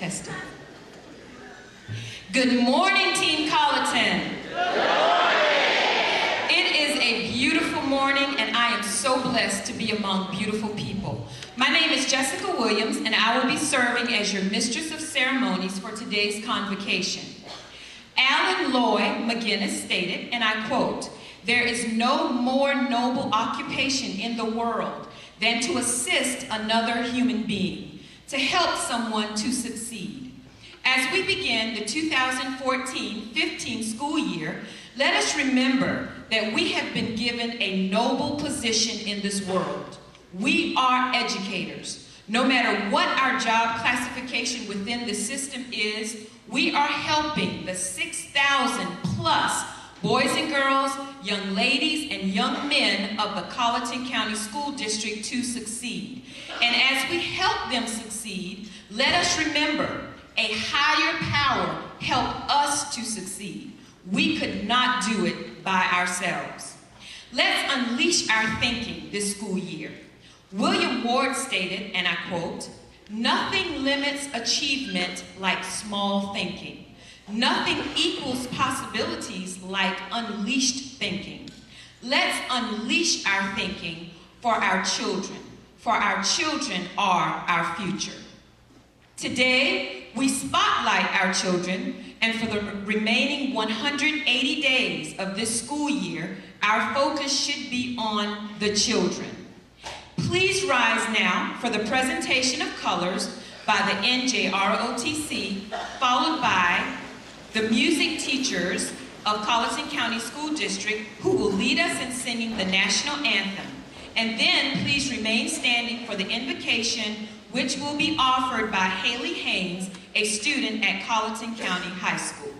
Testing. Good morning, Team Colleton. Good morning. It is a beautiful morning, and I am so blessed to be among beautiful people. My name is Jessica Williams, and I will be serving as your Mistress of Ceremonies for today's Convocation. Alan Lloyd McGinnis stated, and I quote, "There is no more noble occupation in the world than to assist another human being, to help someone to succeed." As we begin the 2014-15 school year, let us remember that we have been given a noble position in this world. We are educators. No matter what our job classification within the system is, we are helping the 6,000 plus boys and girls, young ladies, and young men of the Colleton County School District to succeed. And as we help them succeed, let us remember a higher power helped us to succeed. We could not do it by ourselves. Let's unleash our thinking this school year. William Ward stated, and I quote, "Nothing limits achievement like small thinking. Nothing equals possibilities like unleashed thinking." Let's unleash our thinking for our children are our future. Today, we spotlight our children, and for the remaining 180 days of this school year, our focus should be on the children. Please rise now for the presentation of colors by the NJROTC, followed by the music teachers of Colleton County School District, who will lead us in singing the national anthem. And then please remain standing for the invocation, which will be offered by Haley Haynes, a student at Colleton County High School.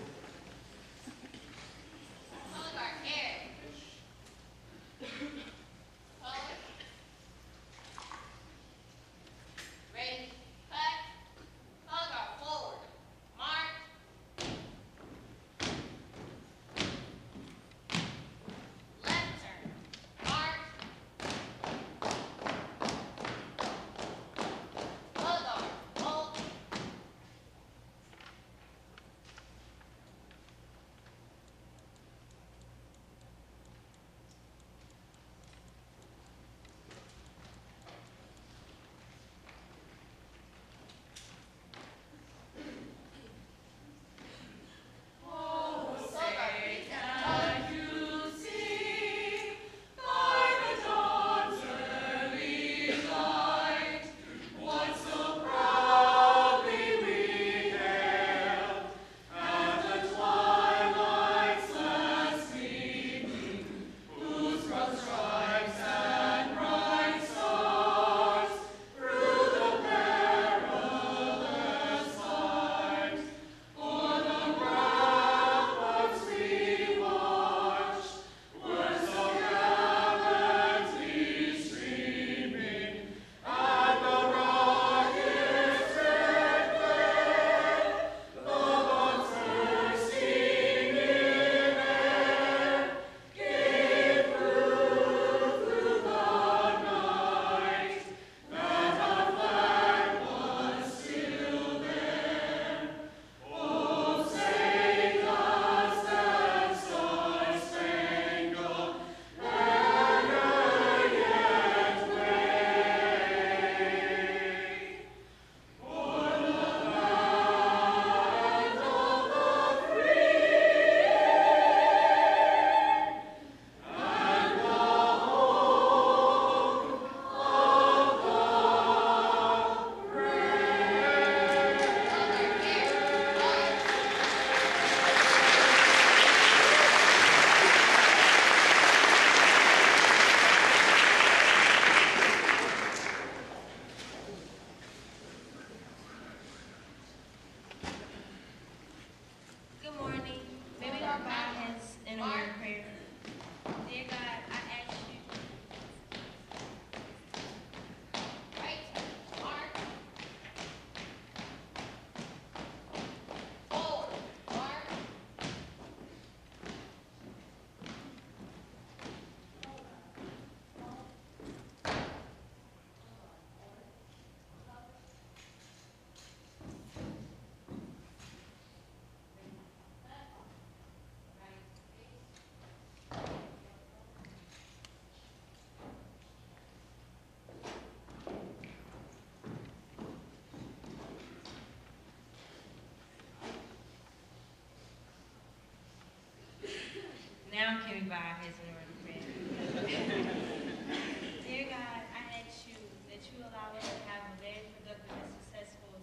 Now can we bow our heads in a word of prayer? Dear God, I ask you that you allow us to have a very productive and successful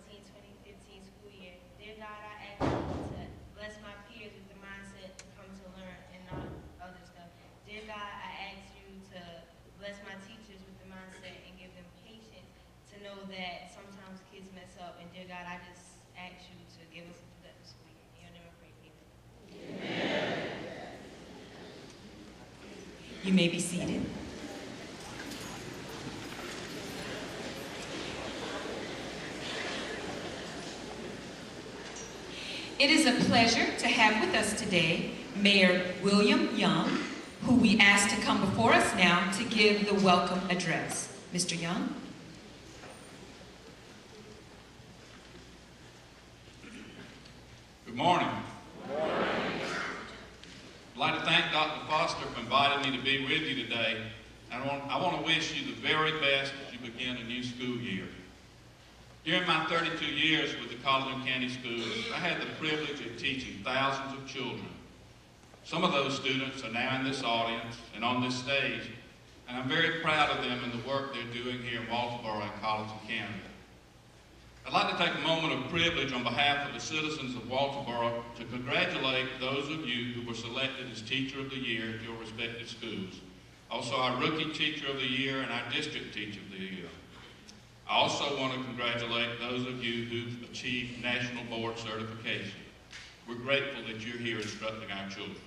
2014-2015 school year. Dear God, I ask you to bless my peers with the mindset to come to learn and not other stuff. Dear God, I ask you to bless my teachers with the mindset and give them patience to know that sometimes kids mess up. And dear God, I just ask you to give us a productive school year. In your name I pray, amen. You may be seated. It is a pleasure to have with us today Mayor William Young, who we ask to come before us now to give the welcome address. Mr. Young. Good morning. Good morning. I'd like to thank Dr. Foster for inviting me to be with you today. I want to wish you the very best as you begin a new school year. During my 32 years with the Colleton County Schools, I had the privilege of teaching thousands of children. Some of those students are now in this audience and on this stage, and I'm very proud of them and the work they're doing here in Walterboro and Colleton County. I'd like to take a moment of privilege on behalf of the citizens of Walterboro to congratulate those of you who were selected as Teacher of the Year at your respective schools. Also our Rookie Teacher of the Year and our District Teacher of the Year. I also want to congratulate those of you who've achieved National Board Certification. We're grateful that you're here instructing our children.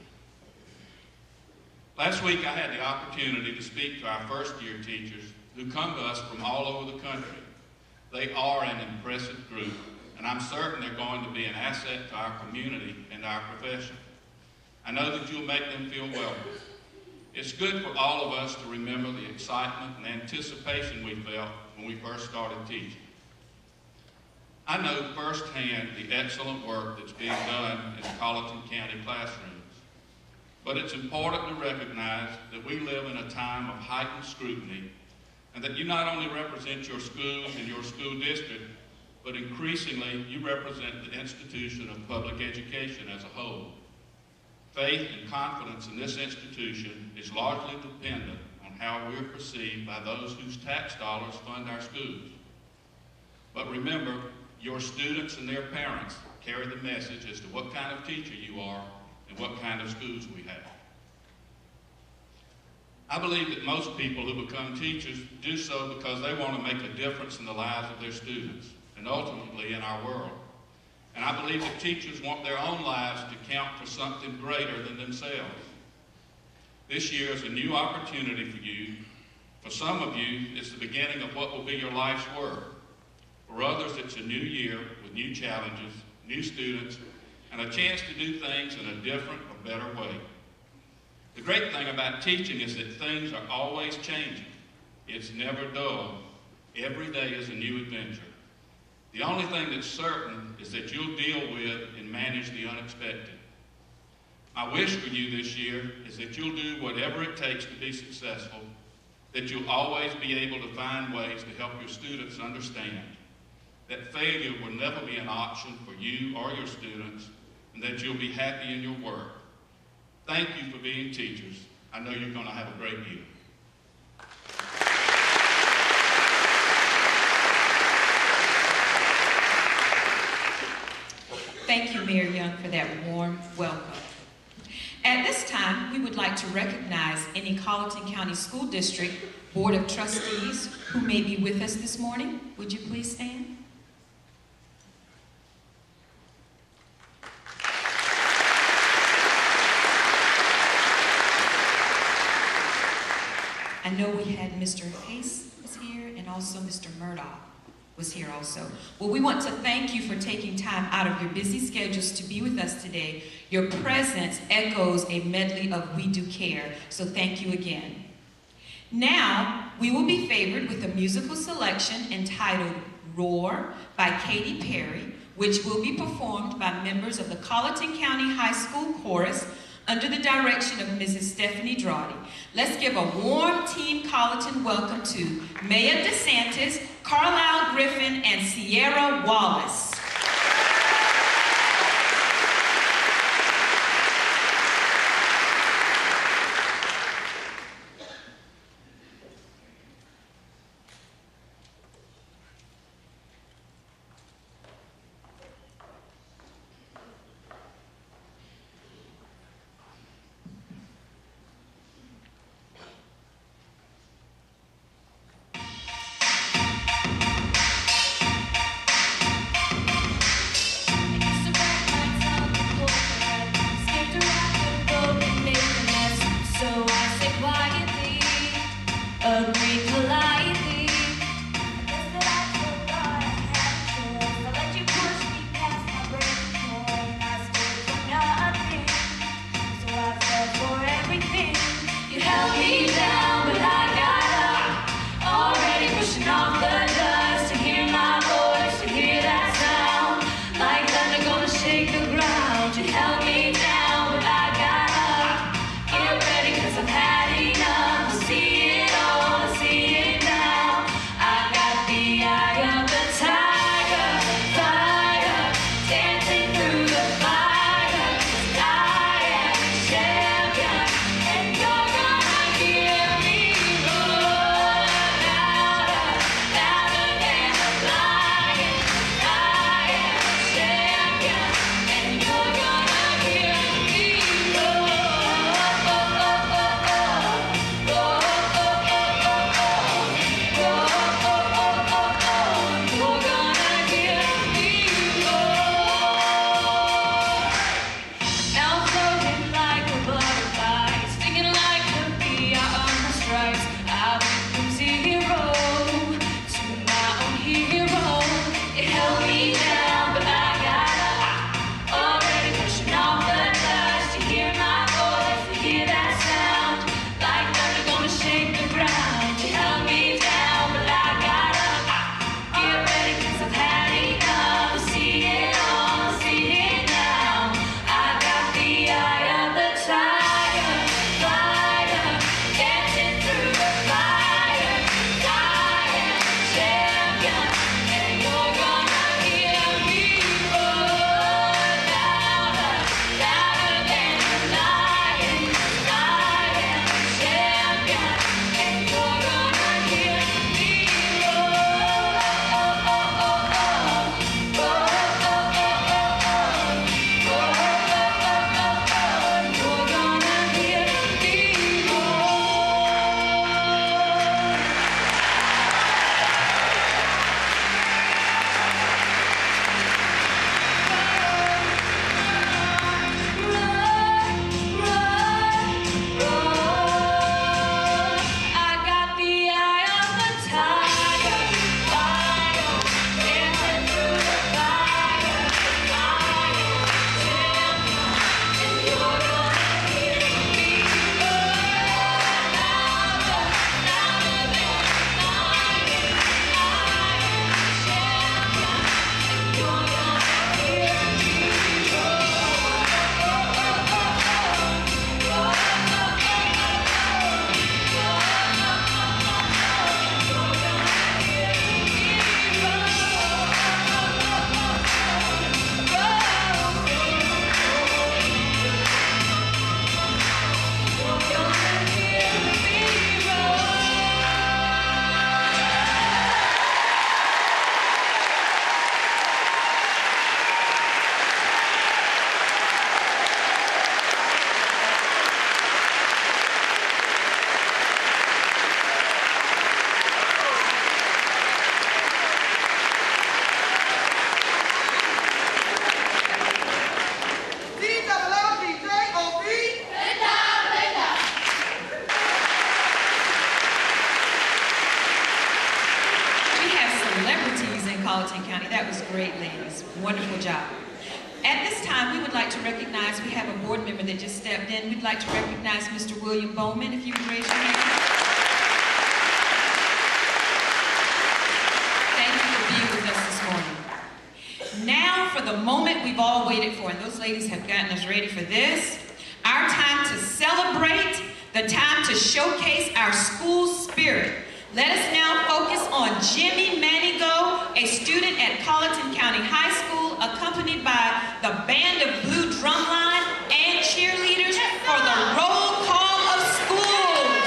Last week I had the opportunity to speak to our first-year teachers who come to us from all over the country. They are an impressive group, and I'm certain they're going to be an asset to our community and our profession. I know that you'll make them feel welcome. It's good for all of us to remember the excitement and anticipation we felt when we first started teaching. I know firsthand the excellent work that's being done in Colleton County classrooms. But it's important to recognize that we live in a time of heightened scrutiny and that you not only represent your schools and your school district, but increasingly you represent the institution of public education as a whole. Faith and confidence in this institution is largely dependent on how we're perceived by those whose tax dollars fund our schools. But remember, your students and their parents carry the message as to what kind of teacher you are and what kind of schools we have. I believe that most people who become teachers do so because they want to make a difference in the lives of their students and ultimately in our world. And I believe that teachers want their own lives to count for something greater than themselves. This year is a new opportunity for you. For some of you, it's the beginning of what will be your life's work. For others, it's a new year with new challenges, new students, and a chance to do things in a different or better way. The great thing about teaching is that things are always changing. It's never dull. Every day is a new adventure. The only thing that's certain is that you'll deal with and manage the unexpected. My wish for you this year is that you'll do whatever it takes to be successful, that you'll always be able to find ways to help your students understand that failure will never be an option for you or your students, and that you'll be happy in your work. Thank you for being teachers. I know you're going to have a great year. Thank you, Mayor Young, for that warm welcome. At this time, we would like to recognize any Colleton County School District Board of Trustees who may be with us this morning. Would you please stand? I know we had Mr. Hayes was here and also Mr. Murdoch was here also. Well, we want to thank you for taking time out of your busy schedules to be with us today. Your presence echoes a medley of We Do Care, so thank you again. Now, we will be favored with a musical selection entitled Roar by Katy Perry, which will be performed by members of the Colleton County High School Chorus under the direction of Mrs. Stephanie Drawdy. Let's give a warm Team Colleton welcome to Maya DeSantis, Carlisle Griffin, and Sierra Wallace. agreed politely. I guess that I forgot I had a choice. I let you push me past my breaking point. I stood for nothing, so I fell for everything. You held me down, but I got up, already pushing off the dust. To hear my voice, to hear that sound, like thunder gonna shake the ground. You held me down, but I got up. Get ready, 'cause I've had enough. I see it all, I see it now. I got the eye of the tiger, fire, dancing through the fire. 'Cause I am a champion, and you're gonna hear me roar louder, louder than a lion. I am a champion, and you're gonna hear me roar. You're gonna hear me roar. Now I'm floating like a butterfly, stinging like the bee. I earn my stripes. I went from zero to my own hero. It held me down, but I got up, already pushing off the dust. You hear my voice, you hear that sound, like thunder gonna shake the ground. You held me down, but I got up. Get ready, 'cause I've had enough. I see it all, I see it now. I got the eye of the tiger, fire, dancing through the fire. I am a champion, and you're gonna hear me roar louder, louder than a lion. I am a champion, and you're gonna hear me roar. You're gonna hear me I got the eye of the tiger, fire, dancing through the fire. I am a champion, and you're gonna hear me roar louder, louder than a lion. I am a champion, and you're gonna hear me We have celebrities in Colleton County. That was great, ladies. Wonderful job. At this time, we would like to recognize, we have a board member that just stepped in. We'd like to recognize Mr. William Bowman, if you would raise your hand. Thank you for being with us this morning. Now for the moment we've all waited for, and those ladies have gotten us ready for this. Our time to celebrate, the time to showcase our school spirit. Let us now focus on Jimmy Manigo, a student at Colleton County High School, accompanied by the Band of Blue Drumline and cheerleaders for the roll call of schools.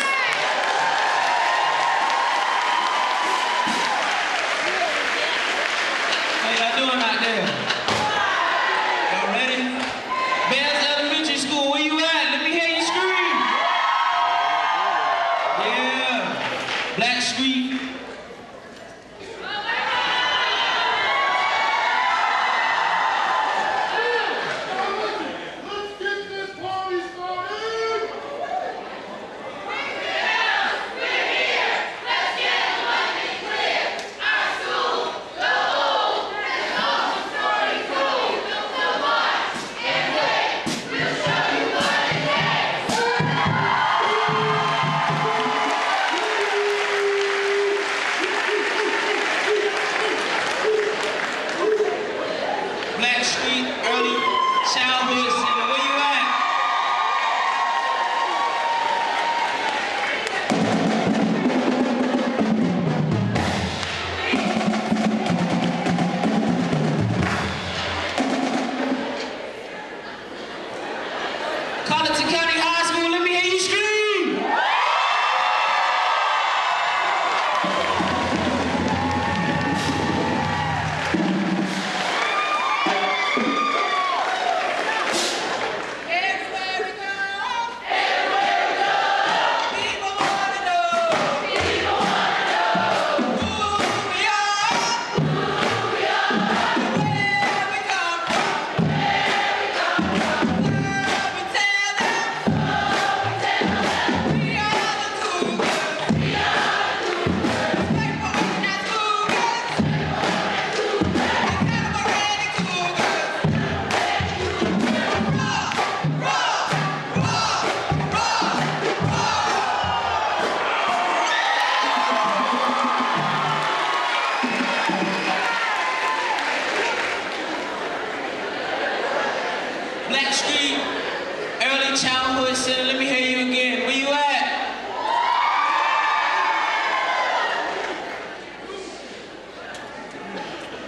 How y'all doing out there? Y'all ready? Bells Elementary School, where you at? Let me hear you scream. Yeah. Black Street. Let's get this party started!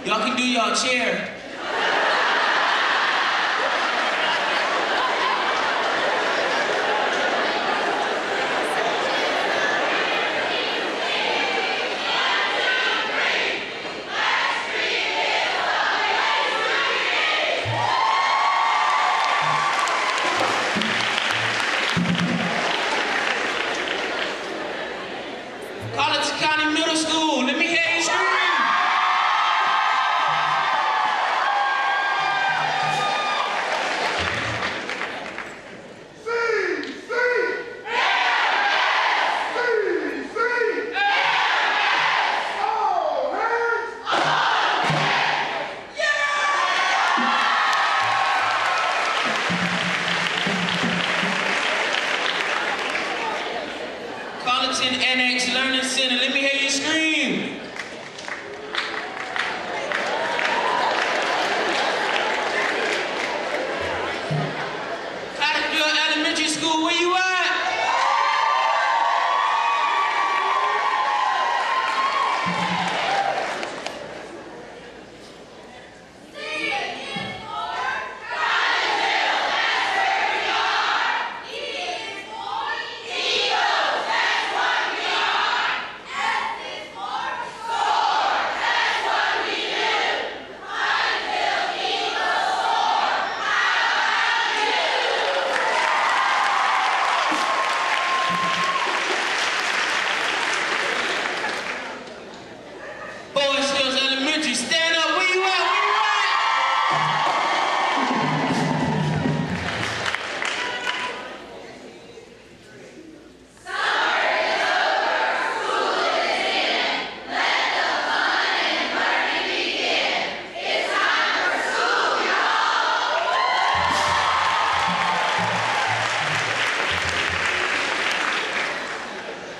Y'all can do y'all chair. Colleton County Middle School, let me hear you scream. Colleton Annex Learning Center, let me hear you scream. Cottonville Elementary School, where you at? Boys Hills Elementary, stand up, where you at, where you at?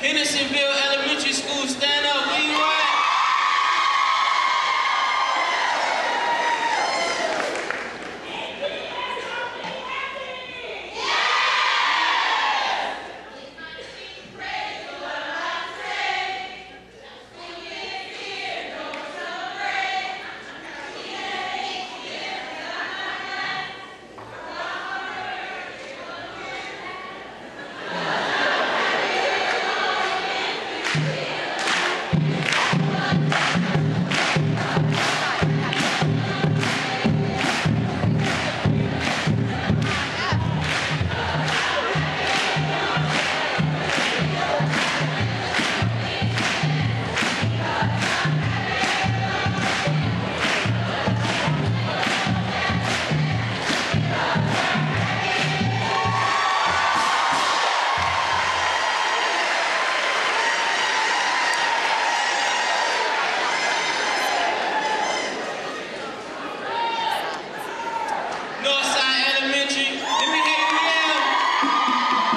Hendersonville Elementary School, stand up, where you at? Northside Elementary, let me hear you yell.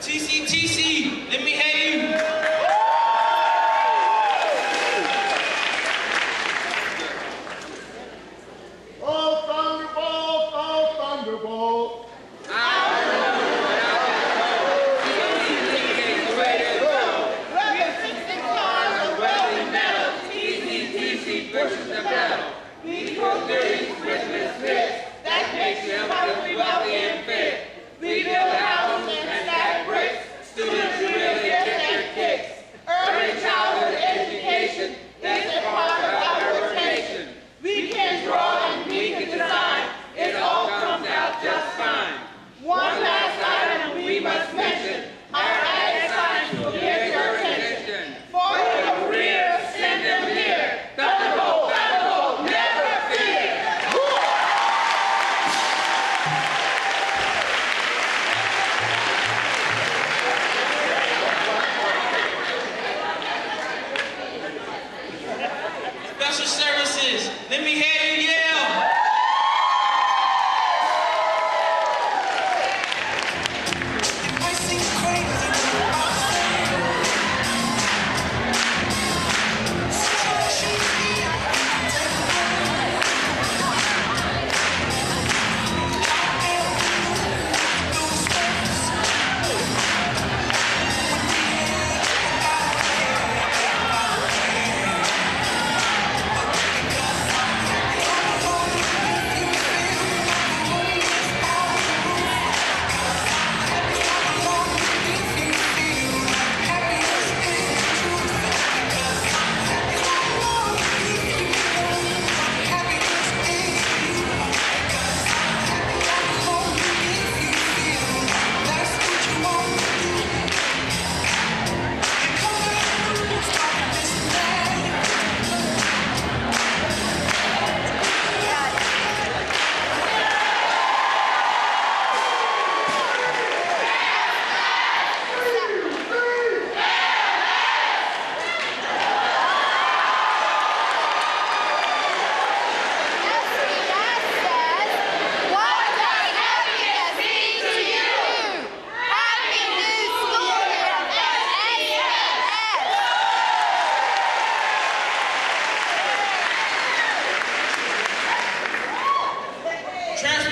TC, let me hear you. Oh, Thunderbolt! Oh, Thunderbolt! We build houses and stack bricks. Students who really get their kicks. Early childhood education is a part of our rotation. We can draw and we can design. It all comes out just fine. One last item we must mention. Our ag science will get your attention. For your career, send them here. Thunderbolt, Thunderbolt, never fear. Special services, let me hear you yell.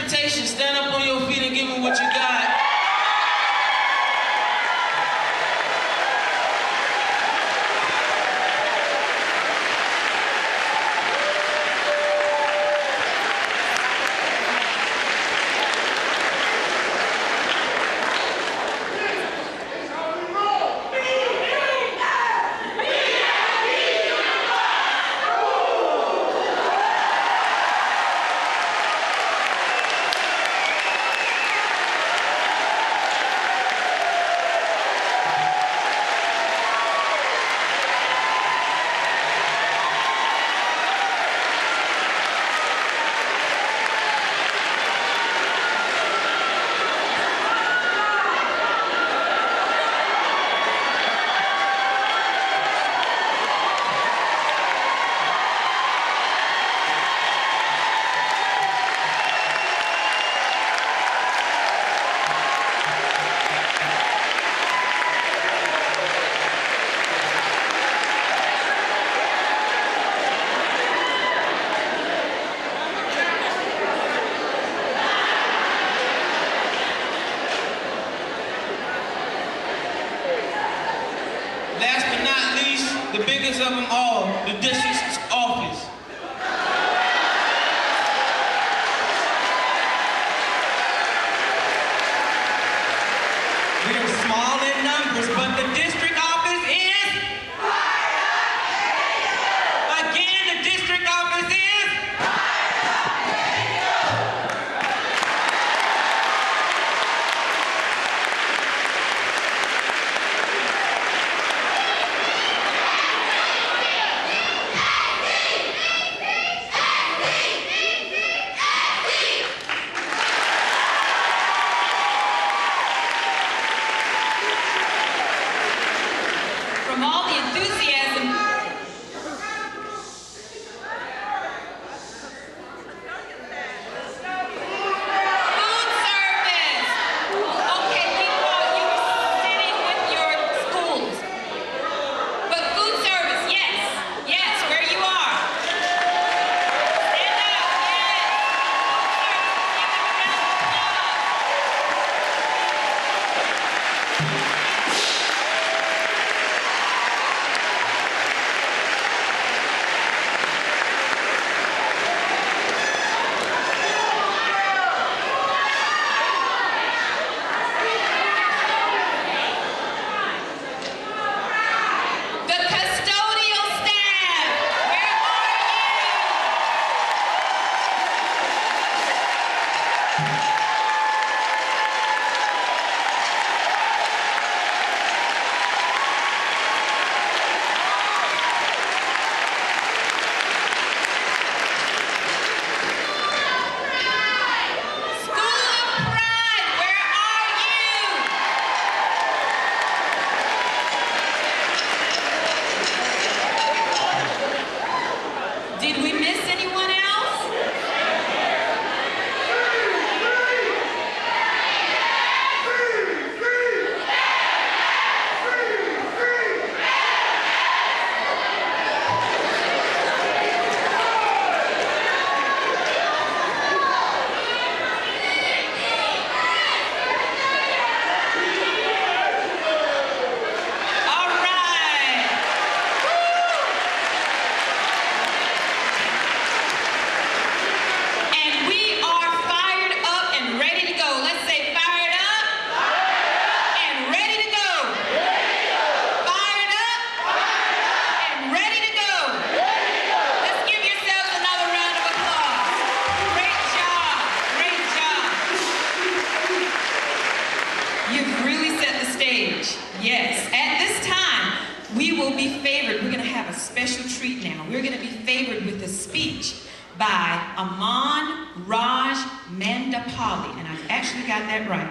Transportation, stand up on your feet and give me what you got. Last but not least, the biggest of them all, the district's office. We are small in numbers, but the district office is? Again, the district office is? From all the enthusiasm. Food service. Okay, we thought you were sitting with your schools. But food service, yes. Yes, where you are. Stand up, yes. Food service, give them a round of applause. The custodial staff, where are you? School of Pride, where are you? Did we miss anyone else? All right. And we are fired up and ready to go. Let's say fired up and ready to go. Fired up and ready to go. Let's give yourselves another round of applause. Great job. Great job. You've really set the stage. Yes. At this time, we will be favored. We're going to have a special treat now. We're going to be favored with a speech by Aman Raj Mandapalli, and I've actually got that right,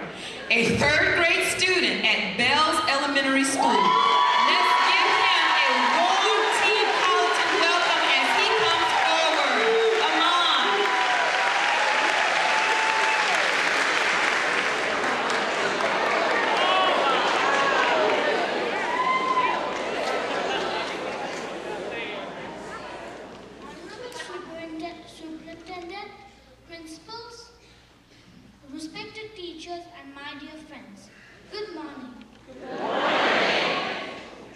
a third grade student at Bell's Elementary School. Let's give him a warm Team Colleton welcome as he comes forward. Aman. Superintendent, principals, respected teachers, and my dear friends, good morning.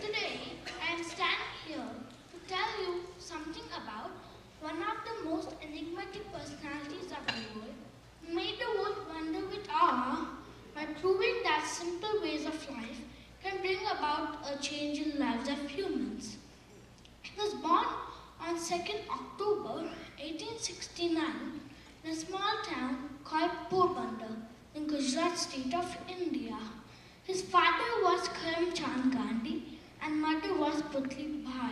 Today, I am standing here to tell you something about one of the most enigmatic personalities of the world, who made the world wonder with awe by proving that simple ways of life can bring about a change in lives of humans. He was born on 2nd October 1869 in a small town called Porbandar in Gujarat state of India. His father was Karamchand Gandhi and mother was Putli Bhai.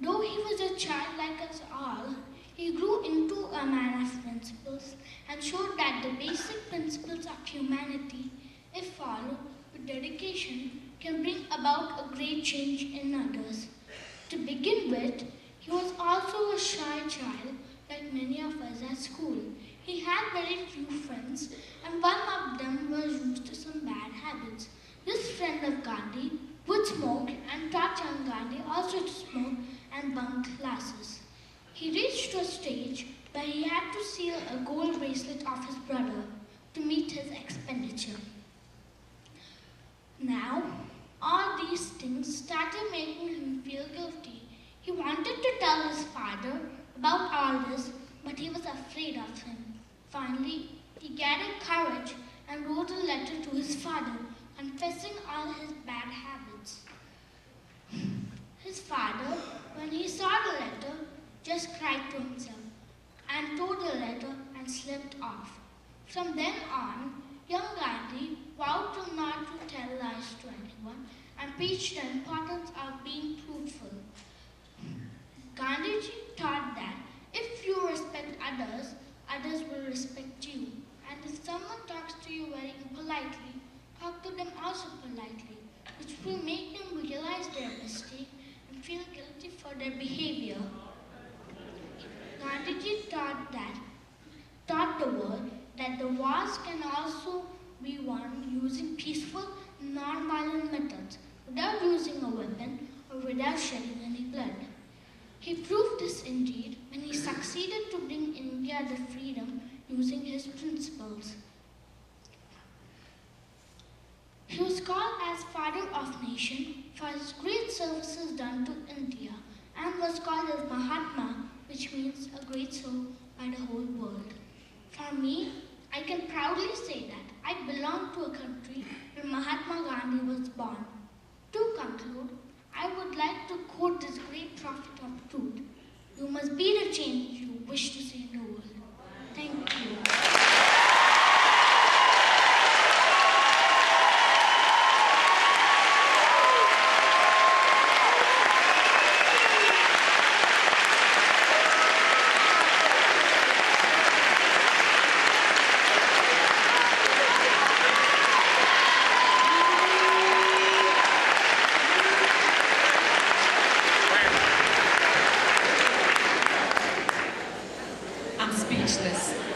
Though he was a child like us all, he grew into a man of principles and showed that the basic principles of humanity, if followed with dedication, can bring about a great change in others. To begin with, he was also a shy child like many of us at school. He had very few friends and one of them was used to some bad habits. This friend of Gandhi would smoke and taught young Gandhi also to smoke and bunk classes. He reached to a stage where he had to steal a gold bracelet of his brother to meet his expenditure. Now, all these things started making him feel guilty. He wanted to tell his father about all this, but he was afraid of him. Finally, he gathered courage and wrote a letter to his father, confessing all his bad habits. His father, when he saw the letter, just cried to himself and tore the letter and slipped off. From then on, young Gandhi vowed to not to tell lies to anyone and preached the importance of being truthful. Gandhiji taught that if you respect others, others will respect you. And if someone talks to you very impolitely, talk to them also politely, which will make them realize their mistake and feel guilty for their behavior. Gandhiji taught the world that the wars can also be won using peaceful, non-violent methods, without using a weapon or without shedding any blood. He proved this indeed when he succeeded to bring India to freedom using his principles. He was called as Father of Nation for his great services done to India and was called as Mahatma, which means a great soul by the whole world. For me, I can proudly say that I belong to a country where Mahatma Gandhi was born. To conclude, I would like to quote this great prophet of truth. You must be the change you wish to see in the world. Thank you.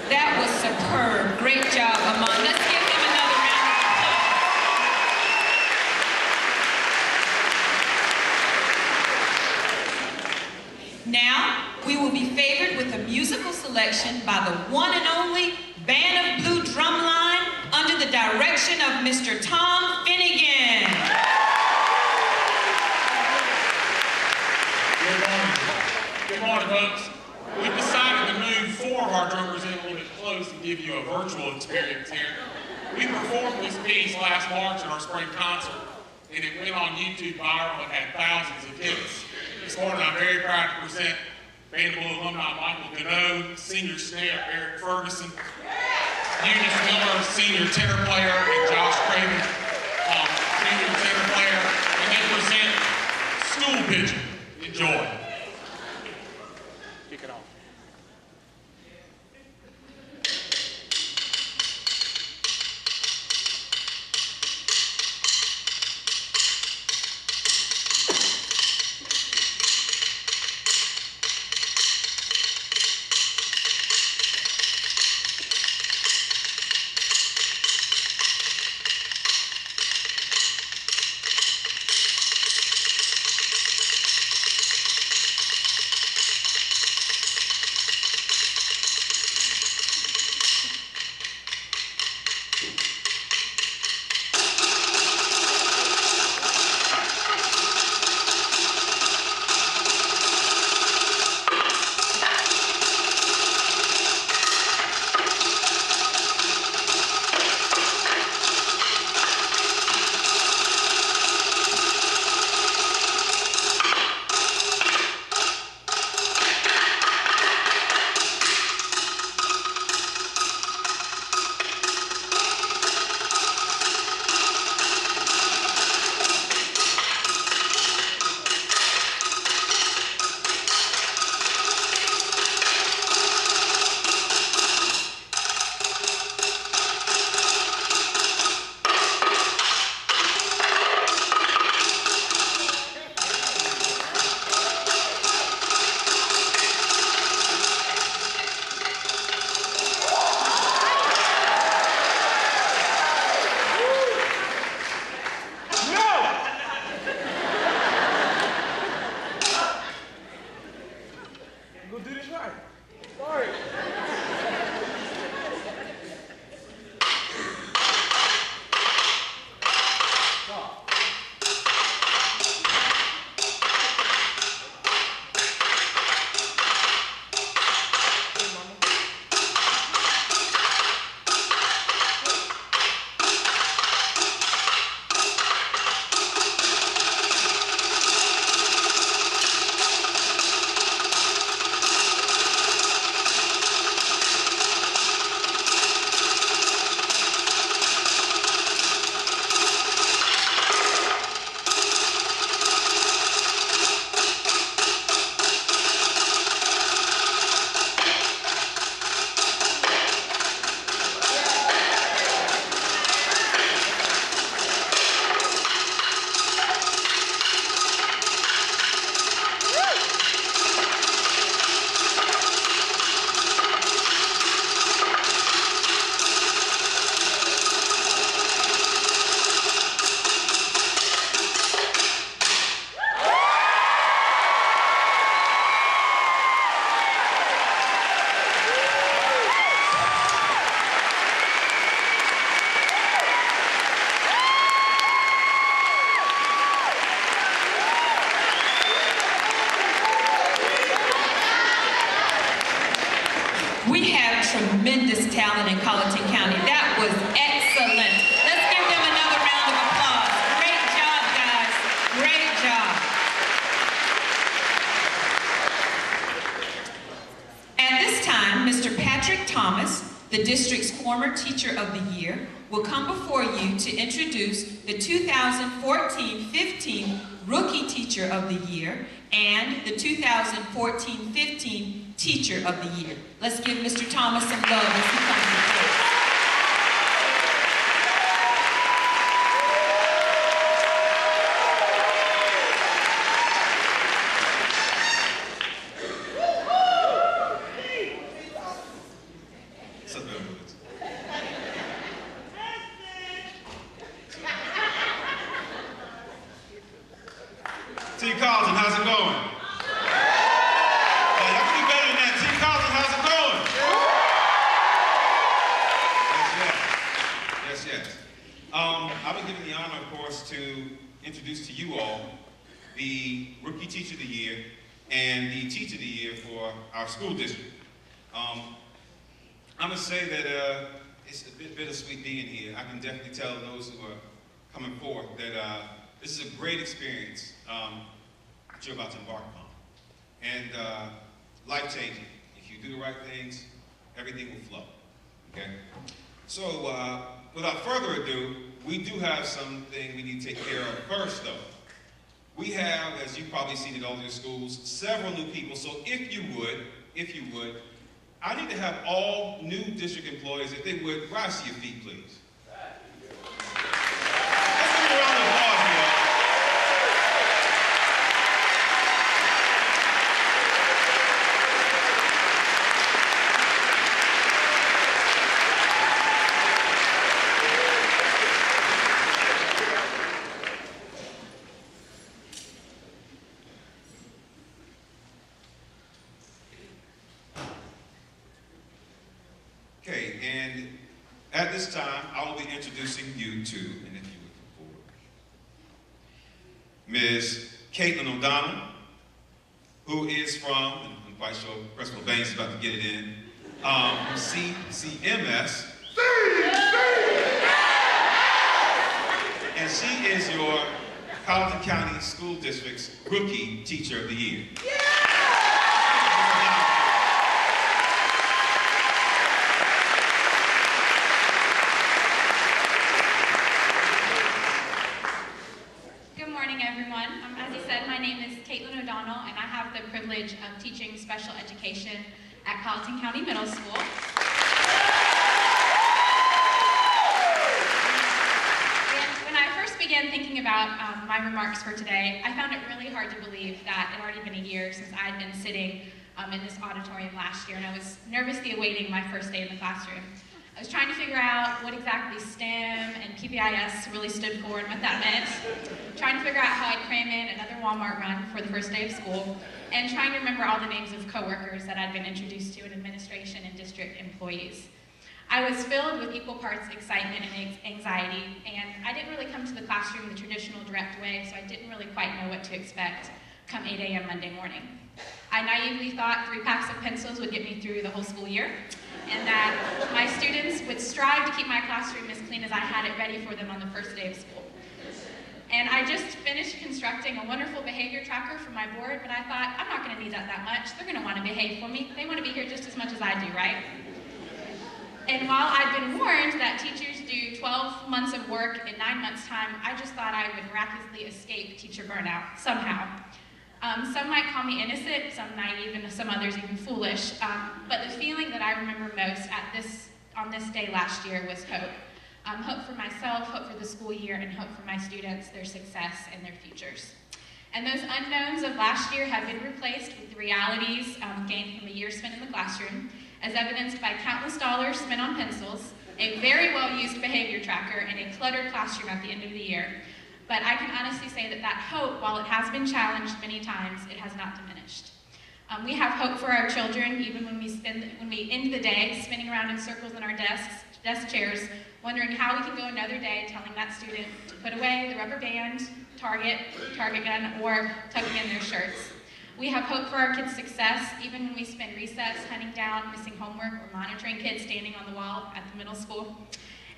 That was superb. Great job, Amon. Let's give him another round of applause. Now, we will be favored with a musical selection by the one and only Band of Blue Drumline under the direction of Mr. Tom Finnegan. Good morning, folks. We've decided to move 4 of our drummers in a little bit close and give you a virtual experience here. We performed this piece last March at our spring concert, and it went on YouTube viral and had thousands of hits. This morning, I'm very proud to present Band of Blue alumni Michael Gano, senior snare Eric Ferguson, Eunice Miller, senior tenor player, and Josh Craven, junior tenor player, and they present School Pigeon. Enjoy. Kick it off. We're gonna do this right. Start. We have tremendous talent in Colleton County. That was excellent. Let's give them another round of applause. Great job, guys. Great job. At this time, Mr. Patrick Thomas, the district's former Teacher of the Year, will come before you to introduce the 2014-15 Rookie Teacher of the Year and the 2014-15 Teacher of the Year. Let's give Mr. Thomas some love as he comes before. T. Colleton, how's it going? Y'all can do better than that. T. Colleton, how's it going? Yes, yes. I've been given the honor, of course, to introduce to you all the Rookie Teacher of the Year and the Teacher of the Year for our school district. I must say that it's a bit bittersweet being here. I can definitely tell those who are coming forth that this is a great experience that you're about to embark upon. And life-changing. If you do the right things, everything will flow. Okay? So, without further ado, we do have something we need to take care of first, though. We have, as you've probably seen at all your schools, several new people. So if you would, I need to have all new district employees, if they would, rise to your feet, please. Let's give a round of applause, y'all. Okay, and at this time, I will be introducing you to, and if you would come forward, Ms. Caitlin O'Donnell, who is from, and I'm quite sure Principal Baines is about to get it in, CCMS. And she is your Colleton County School District's Rookie Teacher of the Year. As he said, my name is Caitlin O'Donnell, and I have the privilege of teaching special education at Colleton County Middle School. And when I first began thinking about my remarks for today, I found it really hard to believe that it had already been a year since I had been sitting in this auditorium last year, and I was nervously awaiting my first day in the classroom. I was trying to figure out what exactly STEM and PBIS really stood for and what that meant. Trying to figure out how I'd cram in another Walmart run for the first day of school, and trying to remember all the names of coworkers that I'd been introduced to in administration and district employees. I was filled with equal parts excitement and anxiety, and I didn't really come to the classroom the traditional direct way, so I didn't really quite know what to expect come 8 a.m. Monday morning. I naively thought 3 packs of pencils would get me through the whole school year, and that my students would strive to keep my classroom as clean as I had it ready for them on the first day of school. And I just finished constructing a wonderful behavior tracker for my board, but I thought, I'm not gonna need that much. They're gonna wanna behave for me. They wanna be here just as much as I do, right? And while I've been warned that teachers do 12 months of work in 9 months' time, I just thought I would miraculously escape teacher burnout, somehow. Some might call me innocent, some naive, and some others even foolish, but the feeling that I remember most on this day last year was hope. Hope for myself, hope for the school year, and hope for my students, their success, and their futures. And those unknowns of last year have been replaced with the realities gained from a year spent in the classroom, as evidenced by countless dollars spent on pencils, a very well-used behavior tracker, and a cluttered classroom at the end of the year. But I can honestly say that hope, while it has been challenged many times, it has not diminished. We have hope for our children, even when we end the day spinning around in circles in our desk chairs, wondering how we can go another day telling that student to put away the rubber band, target gun, or tucking in their shirts. We have hope for our kids' success, even when we spend recess hunting down missing homework or monitoring kids standing on the wall at the middle school.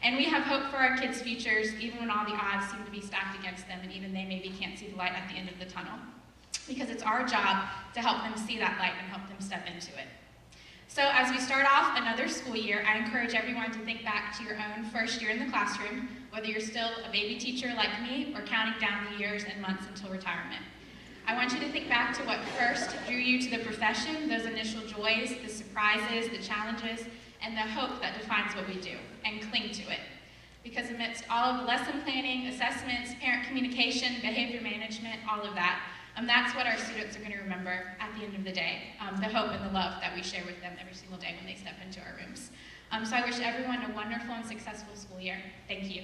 And we have hope for our kids' futures, even when all the odds seem to be stacked against them, and even they maybe can't see the light at the end of the tunnel. Because it's our job to help them see that light and help them step into it. So as we start off another school year, I encourage everyone to think back to your own first year in the classroom, whether you're still a baby teacher like me or counting down the years and months until retirement. I want you to think back to what first drew you to the profession, those initial joys, the surprises, the challenges, and the hope that defines what we do, and cling to it. Because amidst all of the lesson planning, assessments, parent communication, behavior management, all of that, that's what our students are going to remember at the end of the day, the hope and the love that we share with them every single day when they step into our rooms. So I wish everyone a wonderful and successful school year. Thank you.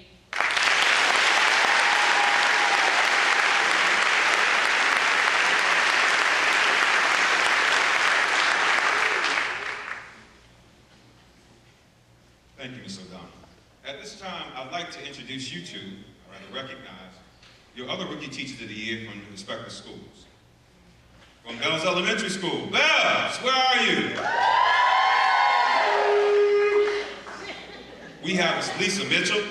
Thank you, Ms. O'Donnell. At this time, I'd like to introduce you to, or rather recognize, your other rookie teachers of the year from the respective schools. From Bells Elementary School. Bells, where are you? We have Ms. Lisa Mitchell.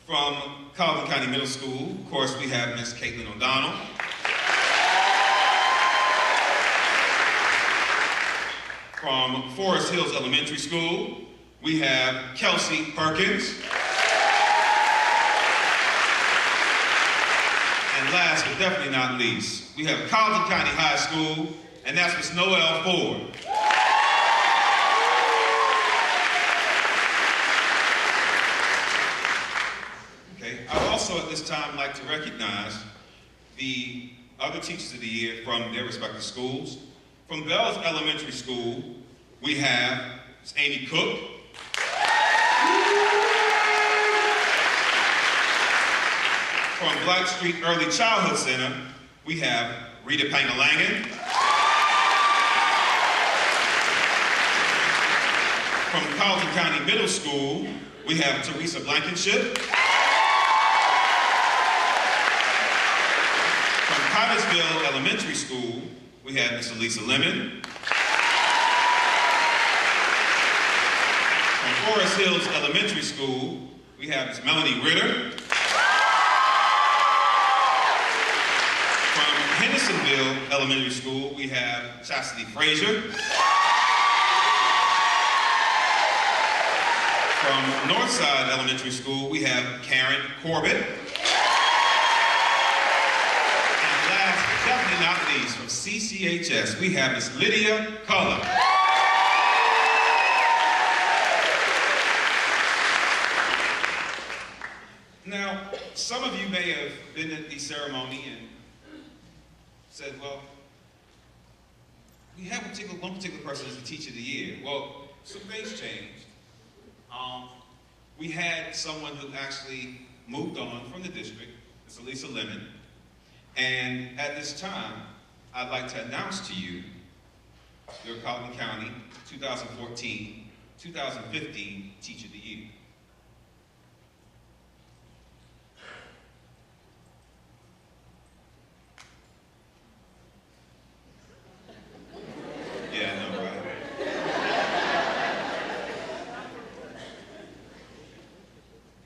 From Colleton County Middle School, of course, we have Ms. Caitlin O'Donnell. From Forest Hills Elementary School, we have Kelsey Perkins. And last but definitely not least, we have Colleton County High School, and that's Ms. Noelle Ford. Okay, I'd also at this time like to recognize the other teachers of the year from their respective schools. From Bells Elementary School, we have Ms. Amy Cook. From Blackstreet Early Childhood Center, we have Rita Pangalangan. From Colleton County Middle School, we have Teresa Blankenship. From Cottesville Elementary School, we have Ms. Elisa Lemon. From Forest Hills Elementary School, we have Ms. Melanie Ritter. From Hendersonville Elementary School, we have Chastity Frazier. From Northside Elementary School, we have Karen Corbett. Definitely not least, from CCHS, we have Ms. Lydia Cullen. Now, some of you may have been at the ceremony and said, well, we have one particular person as the teacher of the year. Well, some things changed. We had someone who actually moved on from the district, it's Elisa Lemon, and at this time, I'd like to announce to you your Colleton County 2014-2015 Teacher of the Year. Yeah, I know, right?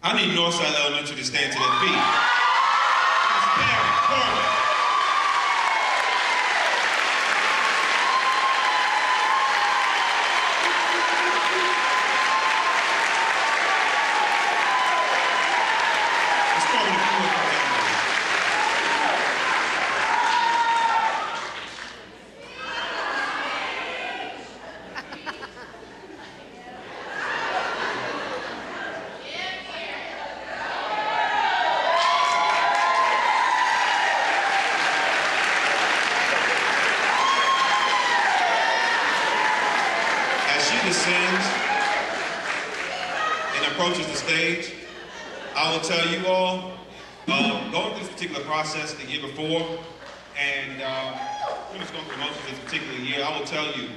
I need Northside Elementary to stand to their feet. Miss Karen Corbin. Miss Corbin, if you would come down, please. As she descends and approaches the stage, I will tell you all, going through this particular process the year before, and pretty much going through most of this particular year, I will tell you,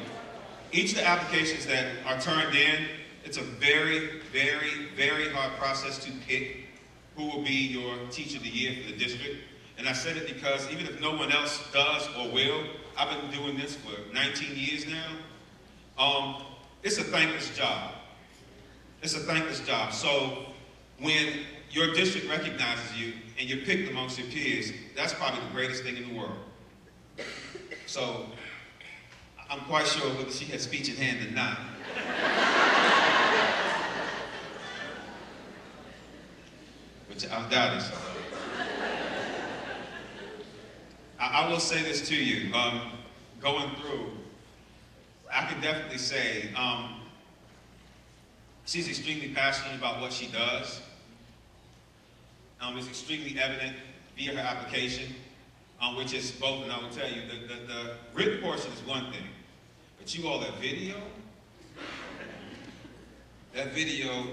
each of the applications that are turned in, it's a very, very, very hard process to pick who will be your teacher of the year for the district. And I said it because even if no one else does or will, I've been doing this for 19 years now. It's a thankless job. It's a thankless job. So when your district recognizes you and you're picked amongst your peers, that's probably the greatest thing in the world. So I'm quite sure whether she has speech in hand or not. Which I'm doubting so. I will say this to you, going through, I can definitely say she's extremely passionate about what she does. It's extremely evident via her application, which is both, and I will tell you, the written portion is one thing, but you all, that video,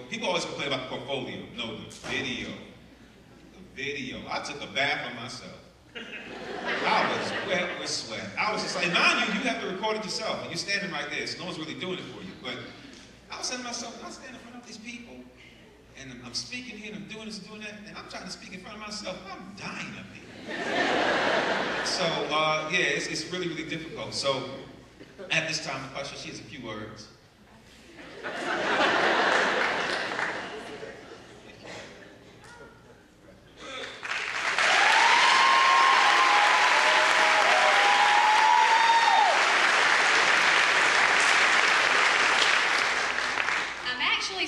people always complain about the portfolio. No, the video. I took a bath on myself. I was wet with sweat. I was just like, mind you, you have to record it yourself, and you're standing right there, so no one's really doing it for you. But I was saying to myself, I stand in front of these people, and I'm speaking here, and I'm doing this and doing that, and I'm trying to speak in front of myself. I'm dying up here. So, yeah, it's really, really difficult. So, at this time, I'm quite sure she has a few words.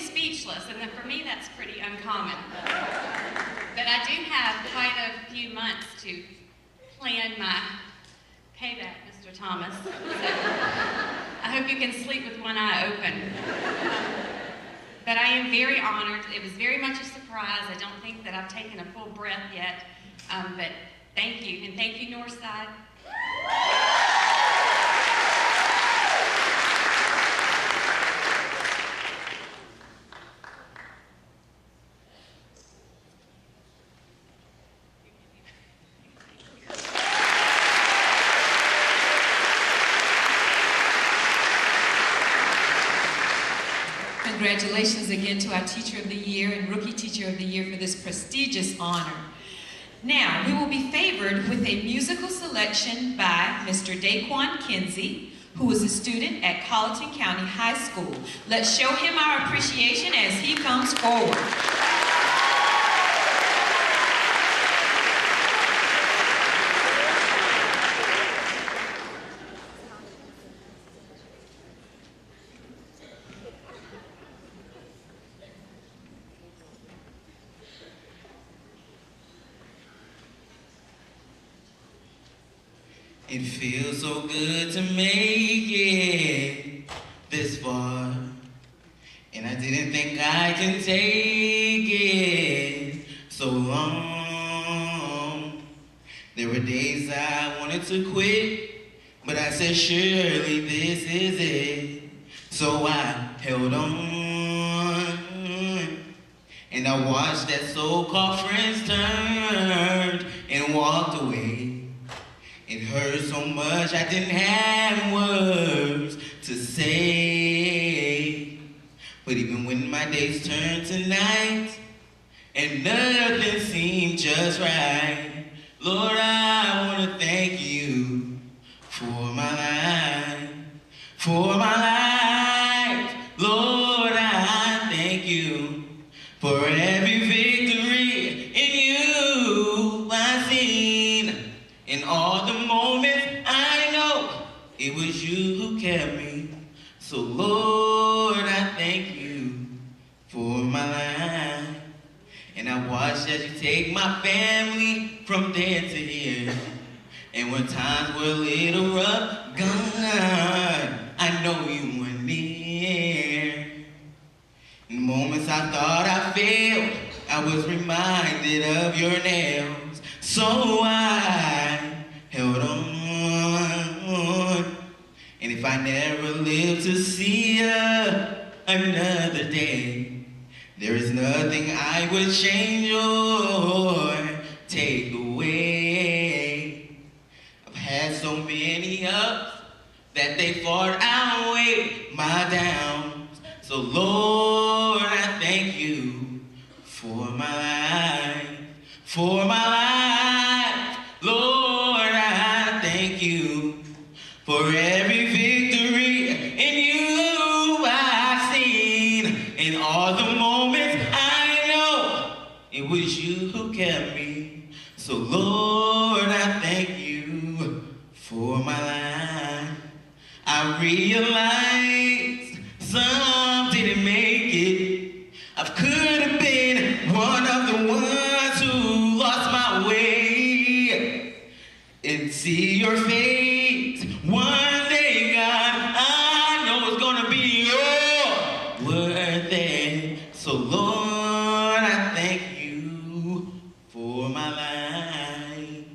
Speechless, and for me that's pretty uncommon. But I do have quite a few months to plan my payback, Mr. Thomas. So I hope you can sleep with one eye open. But I am very honored. It was very much a surprise. I don't think that I've taken a full breath yet. But thank you, and thank you, Northside. Congratulations again to our Teacher of the Year and Rookie Teacher of the Year for this prestigious honor. Now, we will be favored with a musical selection by Mr. Daquan Kinsey, who is a student at Colleton County High School. Let's show him our appreciation as he comes forward. It feels so good to make it this far, and I didn't think I can take it so long. There were days I wanted to quit, but I said, surely this is it. So I held on, and I watched that so-called friends turned and walked away. It hurt so much I didn't have words to say. But even when my days turned to night and nothing seemed just right, Lord, I want to thank you for my life, for my life. Lord, I thank you for every victory in you I've seen. In all the moments I know it was you who kept me. So Lord, I thank you for my life. And I watched as you take my family from there to here. And when times were a little rough, God, I know you were near. In moments I thought I failed, I was reminded of your nails. So I held on. And if I never live to see another day, there is nothing I would change or take away. I've had so many ups that they far outweigh my downs. So Lord, I thank you for my life, for my life. Lord, I thank you for every victory in you I've seen. In all the moments I know it was you who kept me. So Lord, I thank you for my life. I realized some didn't make it. I could have been one of the ones who lost my way. And see your face one day, God, I know it's gonna be worth it. So Lord, I thank you for my life.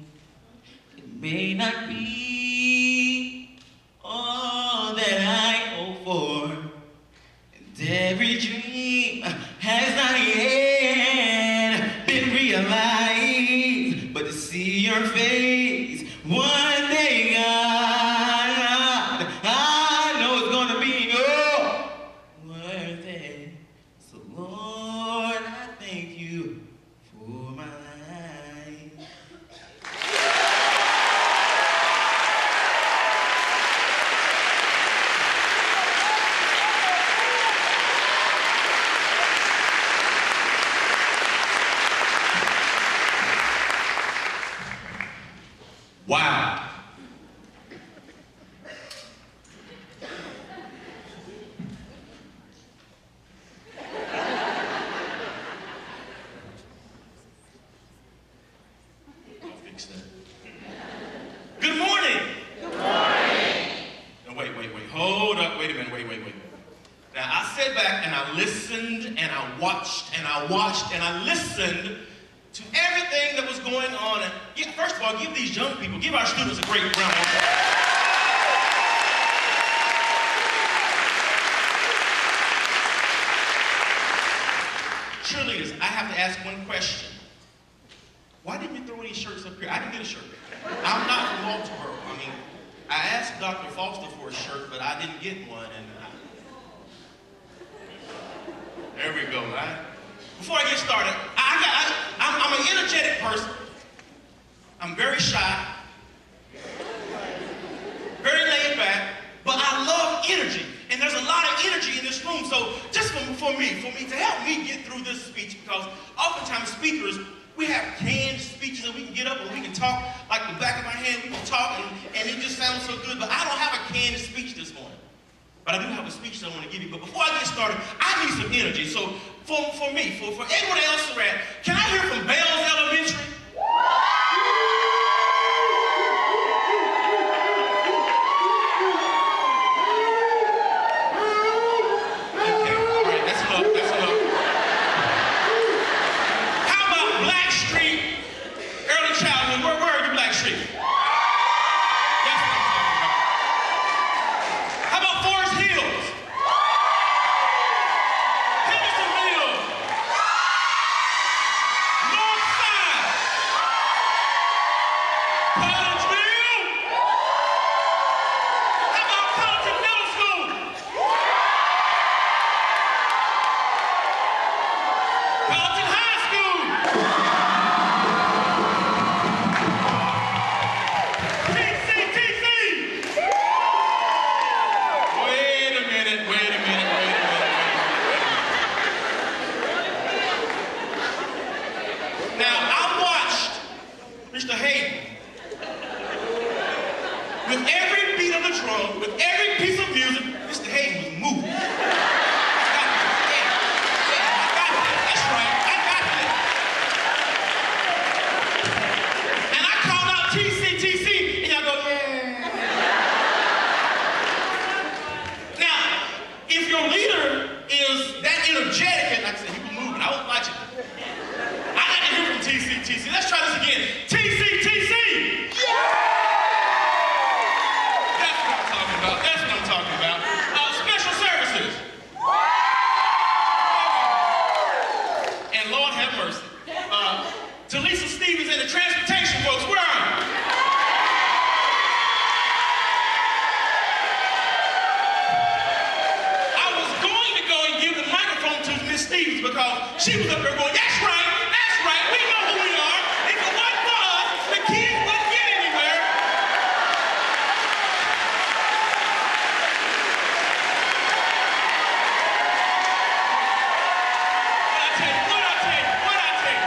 It may not be all that I hope for, and every dream has not yet been realized, but to see your face one day, God, I know it's gonna be worth it. So Lord, I thank you for my life. Wow. I'll fix that. Good morning. Good morning. No, wait. Hold up. Wait a minute. Wait. Now, I sat back and I listened and I watched and I watched and I listened to everything that was going on. And first of all, give these young people, give our students a great round of applause. Cheerleaders, I have to ask one question. Why didn't you throw any shirts up here? I didn't get a shirt. I'm not from Walterboro. I mean, I asked Dr. Foster for a shirt, but I didn't get one. And there we go, right? Before I get started, I'm an energetic person. I'm very shy, very laid back, but I love energy. And there's a lot of energy in this room. So just for me, to help me get through this speech, because oftentimes speakers, we have canned speeches and we can get up and we can talk like the back of my hand, we can talk and it just sounds so good, but I don't have a canned speech this morning. But I do have a speech that I want to give you. But before I get started, I need some energy. So for me, for everyone else around, can I hear from Bells Elementary? Okay, all right, that's enough. How about Black Street, early childhood? Where are you, Black Street? Elementary. That's what I'm talking about. How about Forest Hills? Hendersonville. Northside. Collegeville. How about Colleton Middle School? Colleton High School. TC. Wait a minute. Now, I watched Mr. Hayden with every beat of the drum, with every piece of music. Mr. Hayden was moving. I got this. That's right. I got this. And I called out TC, and y'all go, yeah. Now, if your leader is that energetic, and like I said, he was moving, I was watching. I got to hear from TC. Let's try this again. TC. That's what I'm talking about. Special services. And Lord have mercy. Talisa Stevens and the transportation folks, where are you? I was going to go and give the microphone to Miss Stevens because she was up there going, that's right, we know who we are. If it wasn't for us, the kids wouldn't get anywhere. What I tell you?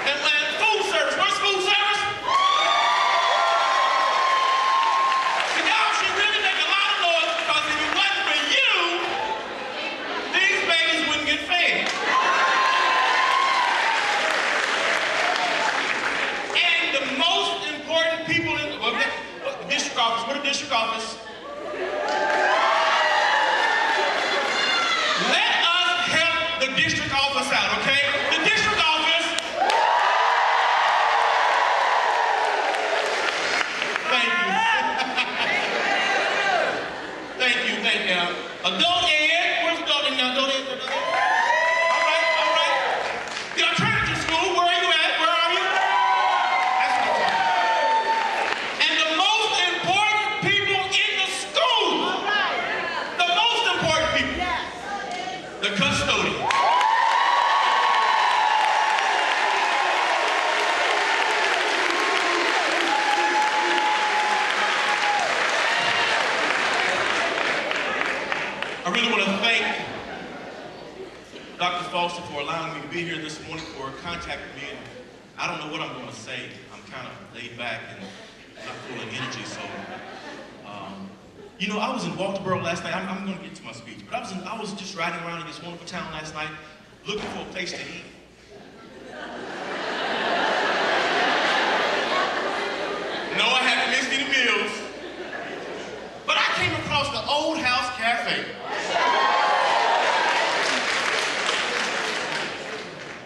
And food service, where's food service? See, y'all should really make a lot of noise because if it wasn't for you, these babies wouldn't get fed. And the most important people in the district office, what a district office? Let us help the district office out, okay? The district office. Thank you. Thank you. Adult ed, where's adult ed now? Adult ed. All right. The alternative school, where are you at? Where are you? That's what I'm talking about. And the most important people in the school. The most important people. The custodian. I really want to thank Dr. Foster for allowing me to be here this morning, for contacting me. And I don't know what I'm going to say. I'm kind of laid back and not full of energy. So, you know, I was in Walterboro last night. I'm going to get to my speech, but I was just riding around in this wonderful town last night, looking for a place to eat. No, I haven't missed any meals. But I came across the Old House Cafe.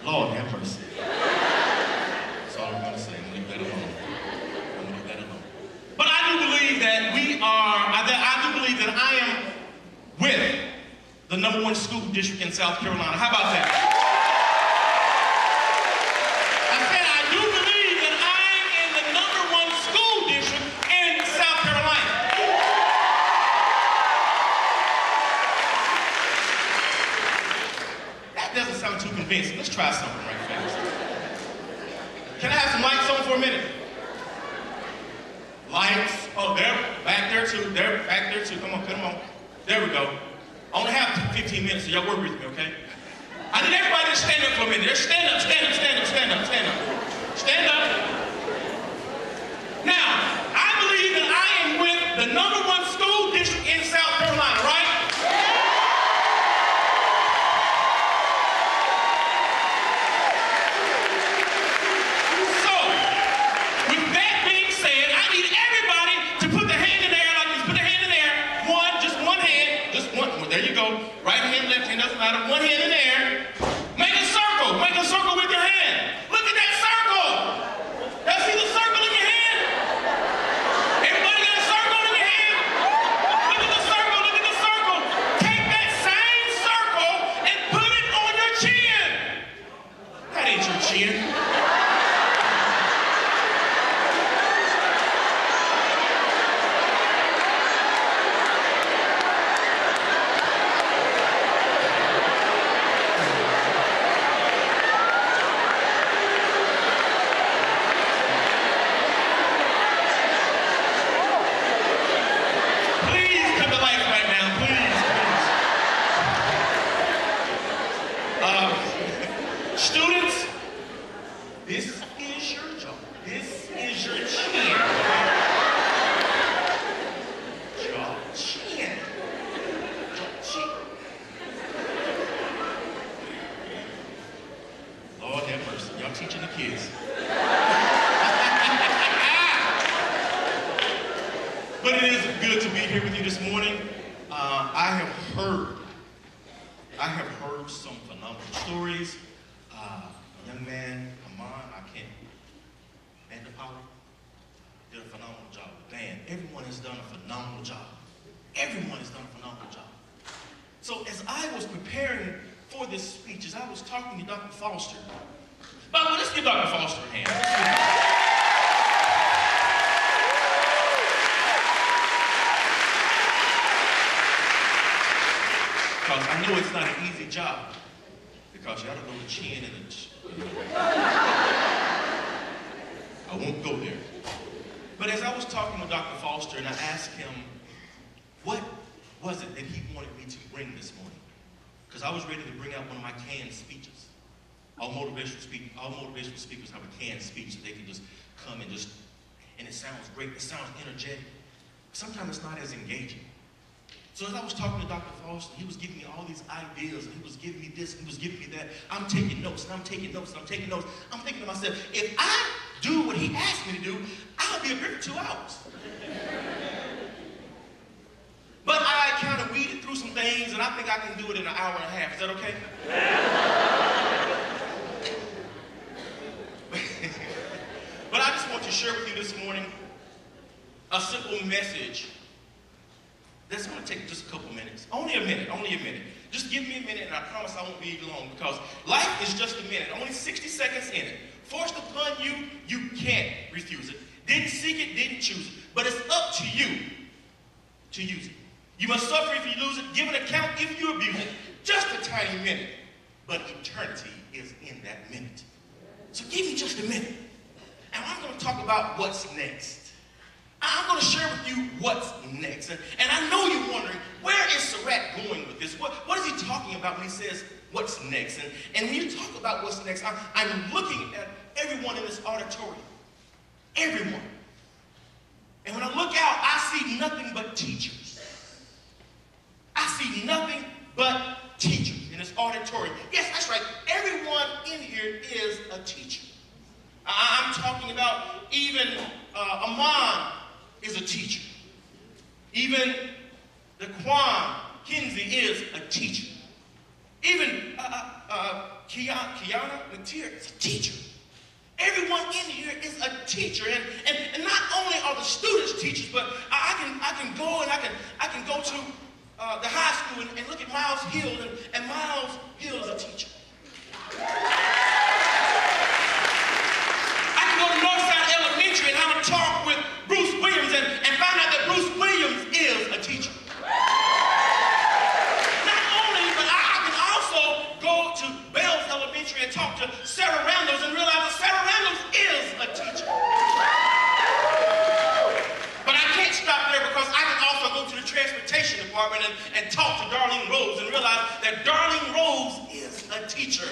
Lord have mercy. That's all I'm going to say. I'm going to leave that alone. But I do believe that I do believe that I am with the #1 school district in South Carolina. How about that? I said I do believe that I'm in the #1 school district in South Carolina. That doesn't sound too convincing. Let's try something right fast. Can I have some lights on for a minute? Lights. Oh, they're back there too. Come on. There we go. I only have 15 minutes, so y'all work with me, okay? I need everybody to stand up for a minute. Just stand up. Now, I believe that I am with the #1 school district in South Carolina, right? So, with that being said, I need everybody to put their hand in the air like this. Put their hand in the air. Just one hand. There you go. Right hand, left hand, doesn't matter. One hand in the air. Make a circle with your hand. Look at that circle. That's chin. Please come to life right now, please. Students, this is your jaw. This is your chin. Jaw, chin. Jaw, chin. Lord have mercy. Y'all teaching the kids. But it is good to be here with you this morning. I have heard some phenomenal stories. A young man, Amon, and the Power did a phenomenal job. Man, everyone has done a phenomenal job. Everyone has done a phenomenal job. So as I was preparing for this speech, as I was talking to Dr. Foster, by the way, let's give Dr. Foster a hand. Because I know it's not an easy job, because you gotta know the chin and the I won't go there. But as I was talking with Dr. Foster and I asked him, what was it that he wanted me to bring this morning? Because I was ready to bring out one of my canned speeches. All motivational speakers have a canned speech so they can just come and it sounds great, it sounds energetic. Sometimes it's not as engaging. So as I was talking to Dr. Foster, he was giving me all these ideas, and he was giving me this, and he was giving me that. I'm taking notes, and I'm taking notes, and I'm taking notes. I'm thinking to myself, if I do what he asked me to do, I'll be up here for 2 hours. But I kind of weeded through some things, and I think I can do it in an hour and a half. Is that okay? But I just want to share with you this morning a simple message that's going to take just a couple minutes. Only a minute. Just give me a minute, and I promise I won't be long, because life is just a minute. Only 60 seconds in it. Forced upon you, you can't refuse it. Didn't seek it, didn't choose it. But it's up to you to use it. You must suffer if you lose it, give an account if you abuse it. Just a tiny minute. But eternity is in that minute. So give me just a minute. And I'm going to talk about what's next. I'm going to share with you what's next. And I know you're wondering, where is Surratt going with this? What is he talking about when he says what's next? And when you talk about what's next, I'm looking at everyone in this auditorium. Everyone. And when I look out, I see nothing but teachers. I see nothing but teachers in this auditorium. Yes, that's right. Everyone in here is a teacher. I'm talking about even Amon is a teacher. Even Daquan Kinsey is a teacher. Even Kiana Mateer is a teacher. Everyone in here is a teacher, and not only are the students teachers, but I can go and I can go to the high school and look at Miles Hill, and Miles Hill is a teacher. I can go to Northside Elementary and have a talk with Bruce Williams and find out that Bruce Williams is a teacher. Not only, but I can also go to Bells Elementary and talk to Sarah Randalls and realize that Sarah Randalls is a teacher. But I can't stop there, because I can also go to the transportation department and talk to Darlene Rose and realize that Darlene Rose is a teacher.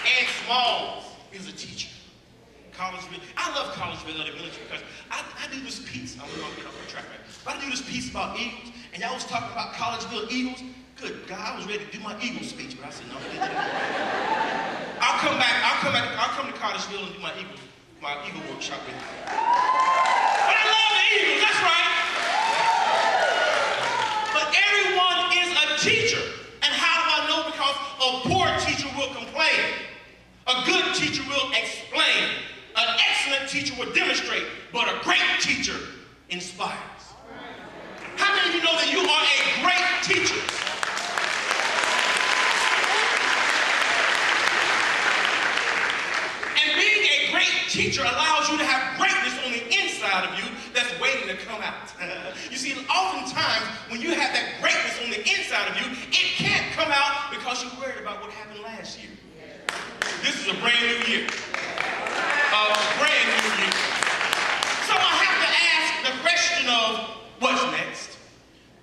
And Smalls is a teacher. Collegeville. I love Collegeville Elementary because I do this piece. I'm going to get off the track, right? But I do this piece about Eagles, and y'all was talking about Collegeville Eagles. Good God, I was ready to do my Eagle speech, but I said, no, I'll come to Collegeville and do my Eagle workshop with you. But I love the Eagles, that's right. But everyone is a teacher. And how do I know? Because a poor teacher will complain. A good teacher will explain. An excellent teacher will demonstrate. But a great teacher inspires. How many of you know that you are a great teacher? teacher allows you to have greatness on the inside of you that's waiting to come out. You see, oftentimes when you have that greatness on the inside of you, it can't come out because you're worried about what happened last year. This is a brand new year. A brand new year. So I have to ask the question of what's next?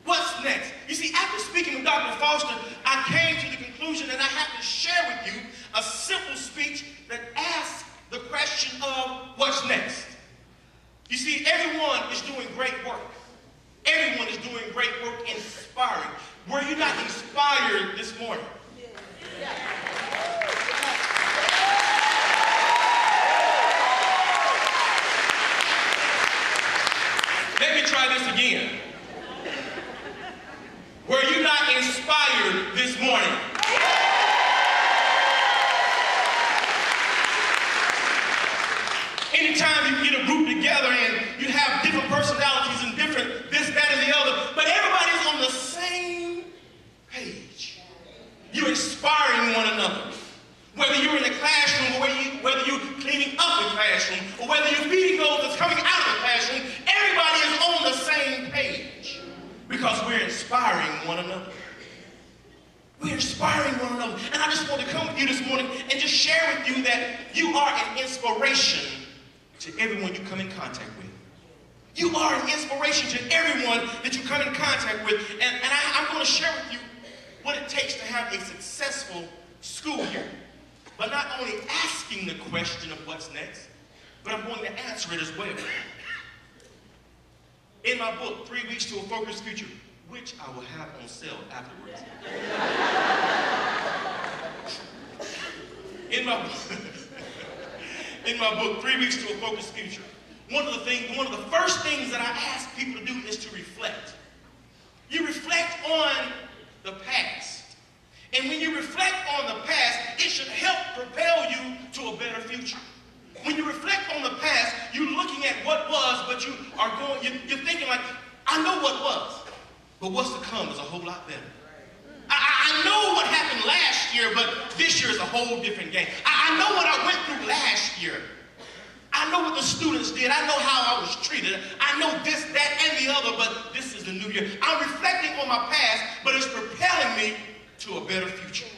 What's next? You see, after speaking with Dr. Foster, I came to the conclusion that I have to share with you a simple speech that asks the question of what's next. You see, everyone is doing great work. Everyone is doing great work, inspiring. Were you not inspired this morning? Let me try this again. Were you not inspired this morning? Anytime you get a group together and you have different personalities and different this, that, and the other, but everybody's on the same page. You're inspiring one another. Whether you're in the classroom or whether you're cleaning up the classroom or whether you're feeding those that's coming out of the classroom, everybody is on the same page because we're inspiring one another. We're inspiring one another. And I just want to come with you this morning and just share with you that you are an inspiration to everyone you come in contact with. You are an inspiration to everyone that you come in contact with. And I'm going to share with you what it takes to have a successful school year. But not only asking the question of what's next, but I'm going to answer it as well. In my book, 3 Weeks to a Focused Future, which I will have on sale afterwards. In my book, 3 Weeks to a Focused Future, one of the first things that I ask people to do is to reflect. You reflect on the past. And when you reflect on the past, it should help propel you to a better future. When you reflect on the past, you're looking at what was, but you're thinking like, I know what was, but what's to come is a whole lot better. I know what happened last year, but this year is a whole different game. I know what I went through last year. I know what the students did. I know how I was treated. I know this, that, and the other, but this is the new year. I'm reflecting on my past, but it's propelling me to a better future.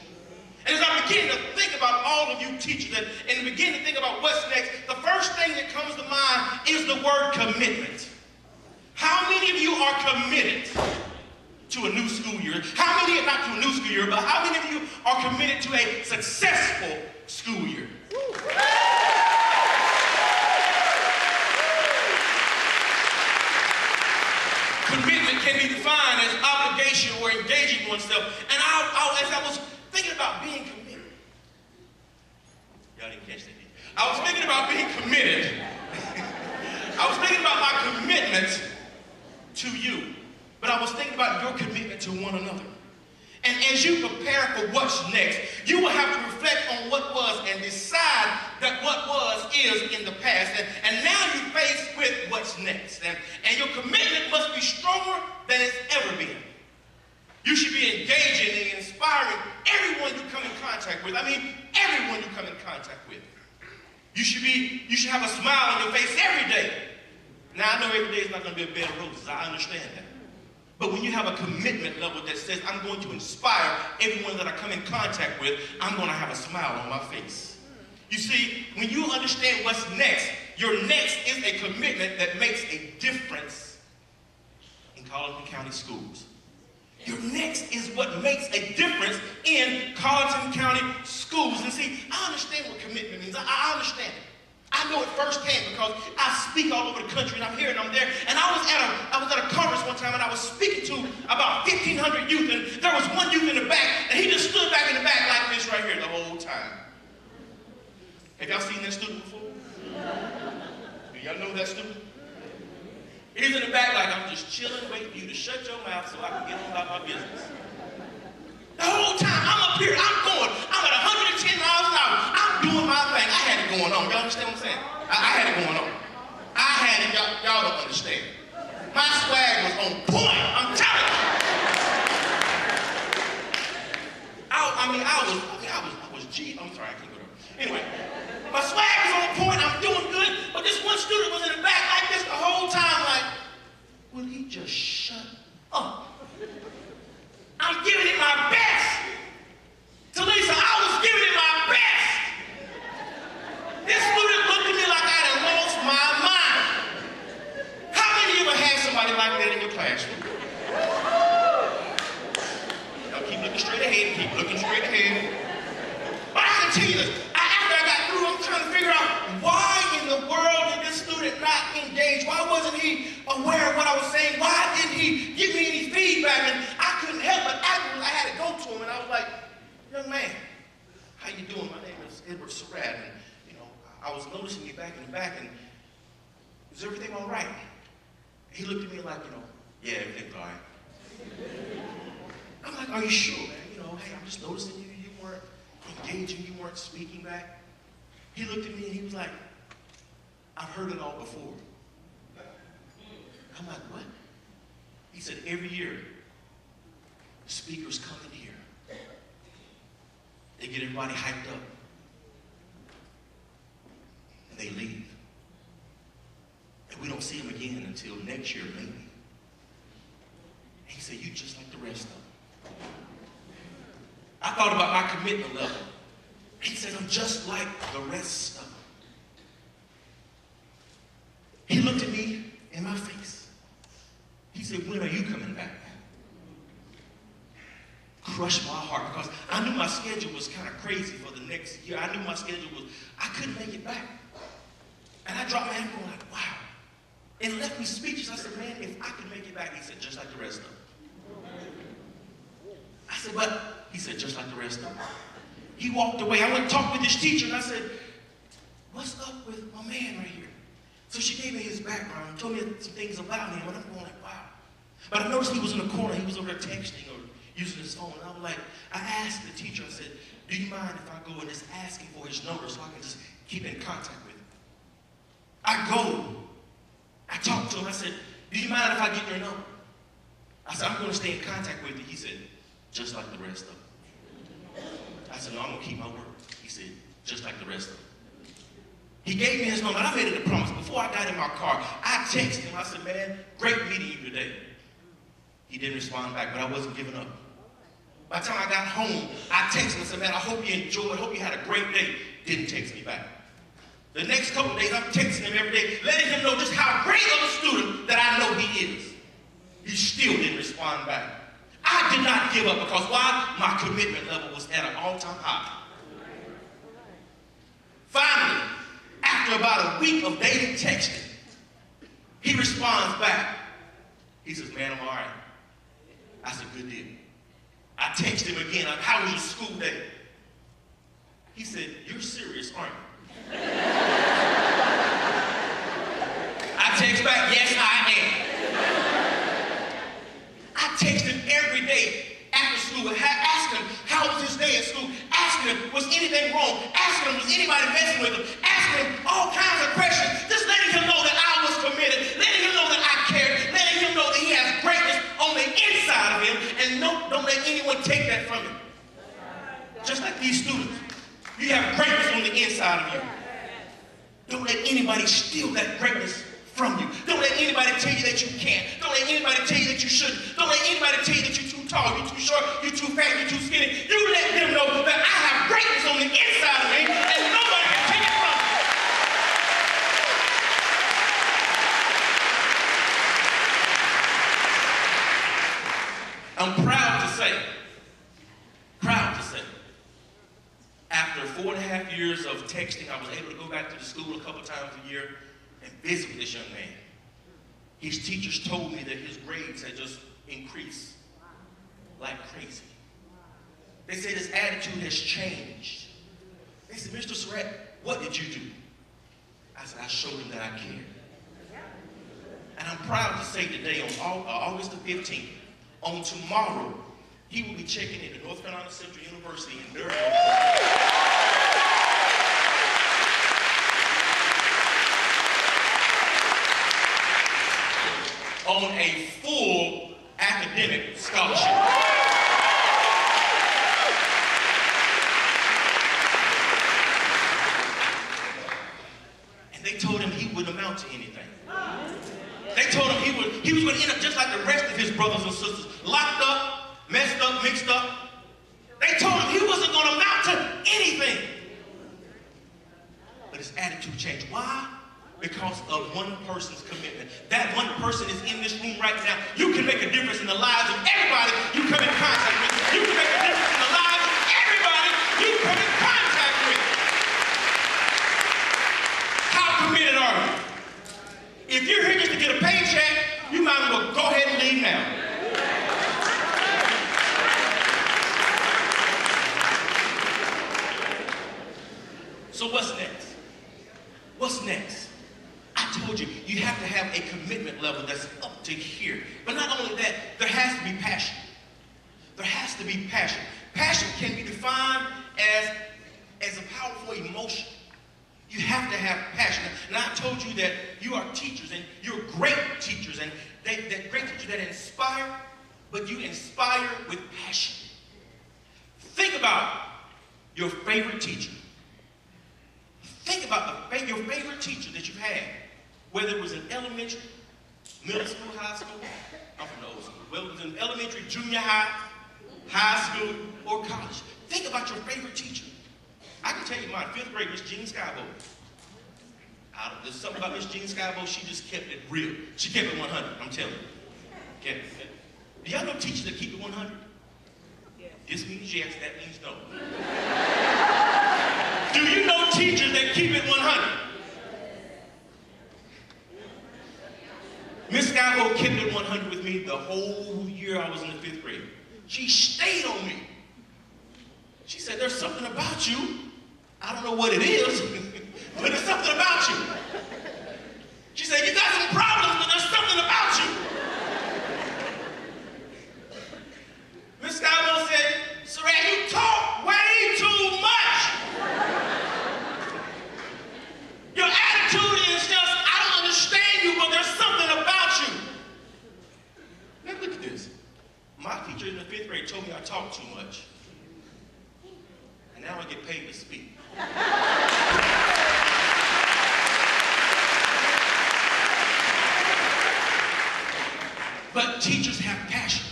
And as I begin to think about all of you teachers and begin to think about what's next, the first thing that comes to mind is the word commitment. How many of you are committed to a new school year? How many, not to a new school year, but how many of you are committed to a successful school year? Commitment can be defined as obligation or engaging oneself. And as I was thinking about being committed, y'all didn't catch that, did you? I was thinking about being committed. I was thinking about my commitment to you, but I was thinking about your commitment to one another. And as you prepare for what's next, you will have to reflect on what was and decide that what was is in the past. And now you're faced with what's next. And your commitment must be stronger than it's ever been. You should be engaging and inspiring everyone you come in contact with. I mean, everyone you come in contact with. You should have a smile on your face every day. Now, I know every day is not going to be a bed of roses. I understand that. But when you have a commitment level that says, I'm going to inspire everyone that I come in contact with, I'm going to have a smile on my face. You see, when you understand what's next, your next is a commitment that makes a difference in Colleton County schools. Your next is what makes a difference in Colleton County schools. And see, I understand what commitment means. I understand it. I know it firsthand because I speak all over the country and I'm here and I'm there. And I was at a conference one time and I was speaking to about 1,500 youth, and there was one youth in the back and he just stood back in the back like this right here the whole time. Have y'all seen that student before? Do y'all know that student? He's in the back like, I'm just chilling, waiting for you to shut your mouth so I can get on about my business. The whole time, I'm up here, I'm at 110 miles an hour. I'm doing my thing. I had it going on. Y'all understand what I'm saying? I had it going on. I had it, y'all don't understand. My swag was on point, I'm telling you. I was Gee, I'm sorry, I can't go there. Anyway, my swag was on point, I'm doing good, but this one student was in the back like this the whole time, like, will he just shut up? I'm giving it my best. Talisa, I was giving it my best. This student looked at me like I had lost my mind. How many of you ever had somebody like that in your classroom? Y'all keep looking straight ahead, keep looking straight ahead. But I can tell you this, after I got through, I'm trying to figure out why in the world did this student not engage? Why wasn't he aware of what I was saying? Why didn't he give me any feedback? And I couldn't help but afterwards I had to go to him and I was like, young man, how you doing? My name is Edward Surratt, and I was noticing you back in the back, and is everything all right? He looked at me like, yeah, everything's all right. I'm like, are you sure, man? Hey, I'm just noticing you weren't engaging, you weren't speaking back. He looked at me and he was like, I've heard it all before. I'm like, what? He said, every year, speakers come in here. They get everybody hyped up. And they leave. And we don't see them again until next year, maybe. And he said, you just like the rest of them. I thought about my commitment level. He said, I'm just like the rest of them. He looked at me in my face. He said, when are you coming back? Crushed my heart because I knew my schedule was kind of crazy for the next year. I knew my schedule was, I couldn't make it back. And I dropped my hand going like, wow. And it left me speechless. I said, man, if I could make it back, he said, just like the rest of them. I said, but, he said, just like the rest of them. He walked away. I went and talked with this teacher and I said, what's up with my man right here? So she gave me his background and told me some things about him and I'm going like, wow. But I noticed he was in the corner. He was over there texting or using his phone. And I was like, I asked the teacher, I said, do you mind if I go and just ask him for his number so I can just keep in contact with him? I go. I talked to him. I said, do you mind if I get your number? I said, I'm going to stay in contact with you. He said, just like the rest of them. I said, no, I'm going to keep my word. He said, just like the rest of them. He gave me his number, and I made it a promise. Before I got in my car, I texted him. I said, man, great meeting you today. He didn't respond back, but I wasn't giving up. By the time I got home, I texted him and said, man, I hope you enjoyed. I hope you had a great day. Didn't text me back. The next couple of days, I'm texting him every day, letting him know just how great of a student that I know he is. He still didn't respond back. I did not give up because why? My commitment level was at an all-time high. Finally, after about a week of daily texting, he responds back. He says, man, I'm all right. I said, good deal. I text him again, how was your school day? He said, you're serious, aren't you? I text back, yes, I am. I text him every day after school, asking him, how was his day at school? Asking him, was anything wrong? Asking him, was anybody messing with him? Asking him all kinds of questions, just letting him know that I was committed, letting him know that I cared, letting him know that he has greatness on the inside of him, and don't let anyone take that from him. Just like these students. You have greatness on the inside of you. Don't let anybody steal that greatness from you. Don't let anybody tell you that you can't. Don't let anybody tell you that you shouldn't. Don't let anybody tell you that you're too tall, you're too short, you're too fat, you're too skinny. You let them know that I have greatness on the inside of me and nobody can take it from me. I'm proud to say, after 4.5 years of texting, I was able to go back to the school a couple times a year and visit with this young man. His teachers told me that his grades had just increased like crazy. They said his attitude has changed. They said, Mr. Surratt, what did you do? I said, I showed him that I cared. And I'm proud to say today, on August the 15th, on tomorrow, he will be checking into North Carolina Central University in Durham. On a full academic scholarship. he wouldn't amount to anything. They told him he was going to end up just like the rest of his brothers and sisters, locked up, messed up, mixed up. They told him he wasn't going to amount to anything. But his attitude changed. Why? Because of one person's commitment. That one person is in this room right now. You can make a difference in the lives of everybody you come in contact with. You can make a difference in the lives of everybody you come in contact with. How committed are you? If you're here just to get a paycheck, you might as well go ahead and leave now. So what's next? What's next? I told you, you have to have a commitment level that's up to here. But not only that, there has to be passion. There has to be passion. Passion can be defined as a powerful emotion. You have to have passion. And I told you that you are teachers, and you're great teachers, and they're great teachers that inspire, but you inspire with passion. Think about your favorite teacher. Think about your favorite teacher that you've had, whether it was in elementary, middle school, high school. I'm from the old school. Whether it was in elementary, junior high, high school, or college. Think about your favorite teacher. I can tell you mine, 5th grade, Miss Jean Skybo. There's something about Miss Jean Skybo, she just kept it real. She kept it 100, I'm telling you. Okay. Do y'all know teachers that keep it 100? Yes. This means yes, that means no. Do you know teachers that keep it 100? Miss Skybo kept it 100 with me the whole year I was in the 5th grade. She stayed on me. She said, there's something about you. I don't know what it is, but there's something about you. She said, you got some problems, but there's something about you. Miss Skybo said, Saran, you talk way too much. Your attitude is just, I don't understand you, but there's something about you. Now look at this. My teacher in the 5th grade told me I talk too much. And now I get paid to speak. But teachers have passion.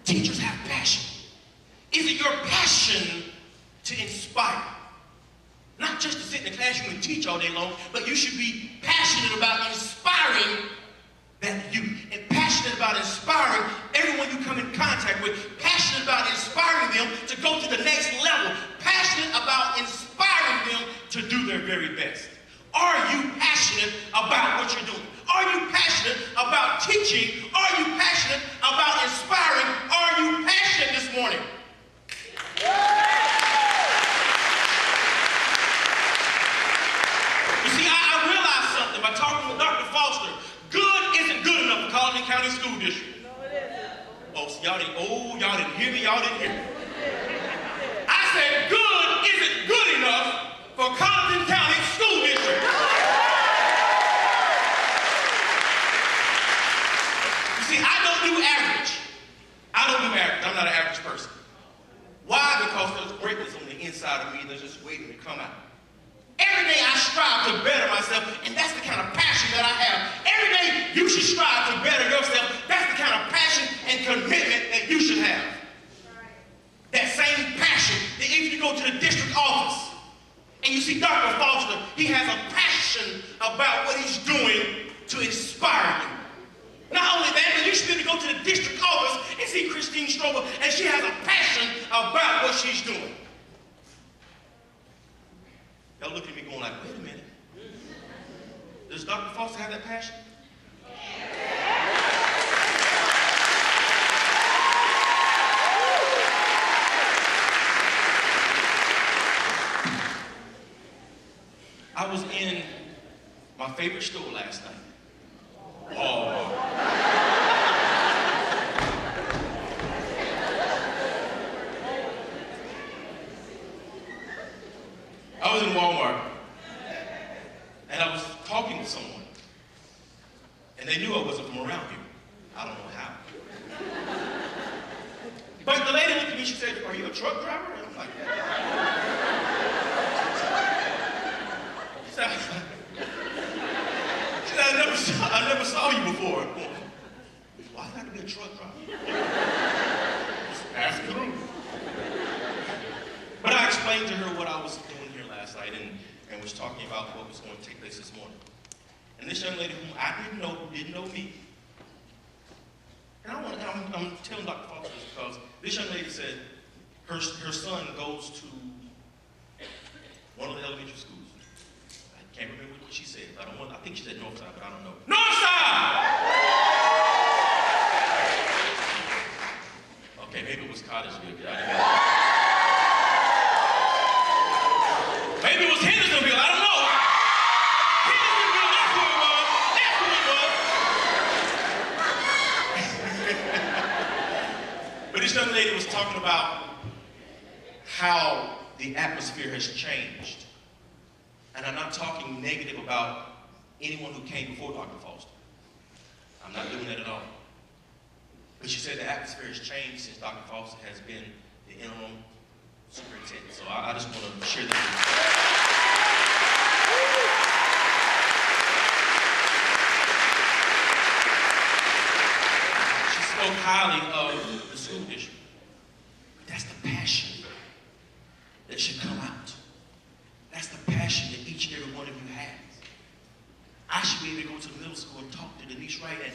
Teachers have passion. Is it your passion to inspire? Not just to sit in the classroom and teach all day long, but you should be passionate about inspiring that youth, and passionate about inspiring everyone you come in contact with, passionate about inspiring them to go to the next level, passionate about inspiring them to do their very best. Are you passionate about what you're doing? Are you passionate about teaching? Are you passionate about inspiring? Are you passionate this morning? You see, I realized something by talking with Dr. Foster. Good isn't good enough for Colleton County School District. No, it isn't. Oh, so y'all didn't hear me, y'all didn't hear me. I said good isn't good enough for Colleton County School District. You see, I don't do average. I'm not an average person. Why? Because there's greatness on the inside of me that's just waiting to come out. Every day I strive to better myself, and that's the kind of passion that I have. Every day you should strive to better yourself. That's the kind of passion and commitment that you should have. That same passion that if you go to the district office and you see Dr. Foster, he has a passion about what he's doing to inspire you. Not only that, but you should be able to go to the district office and see Christine Strober, and she has a passion about what she's doing. Y'all look at me going like, wait a minute. Does Dr. Foster have that passion? I was in my favorite store last night. Walmart. I was in Walmart, and I was talking to someone, and they knew I wasn't from around here. I don't know how. But the lady looked at me, she said, are you a truck driver? And I'm like, she said, her what I was doing here last night and was talking about what was going to take place this morning. And this young lady whom I didn't know, who didn't know me, and I'm telling Dr. Foster this because this young lady said her son goes to one of the elementary schools. I can't remember what she said. I think she said Northside, but I don't know. Northside! Okay, maybe it was Cottageville. I didn't know. Maybe it was Hendersonville. I don't know. Hendersonville, that's who it was. That's who it was. But this young lady was talking about how the atmosphere has changed. And I'm not talking negative about anyone who came before Dr. Foster. I'm not doing that at all. But she said the atmosphere has changed since Dr. Foster has been the interim superintendent. So I just want to share that with you. She spoke highly of the school district. But that's the passion that should come out. That's the passion that each and every one of you has. I should be able to go to the middle school and talk to Denise Wright and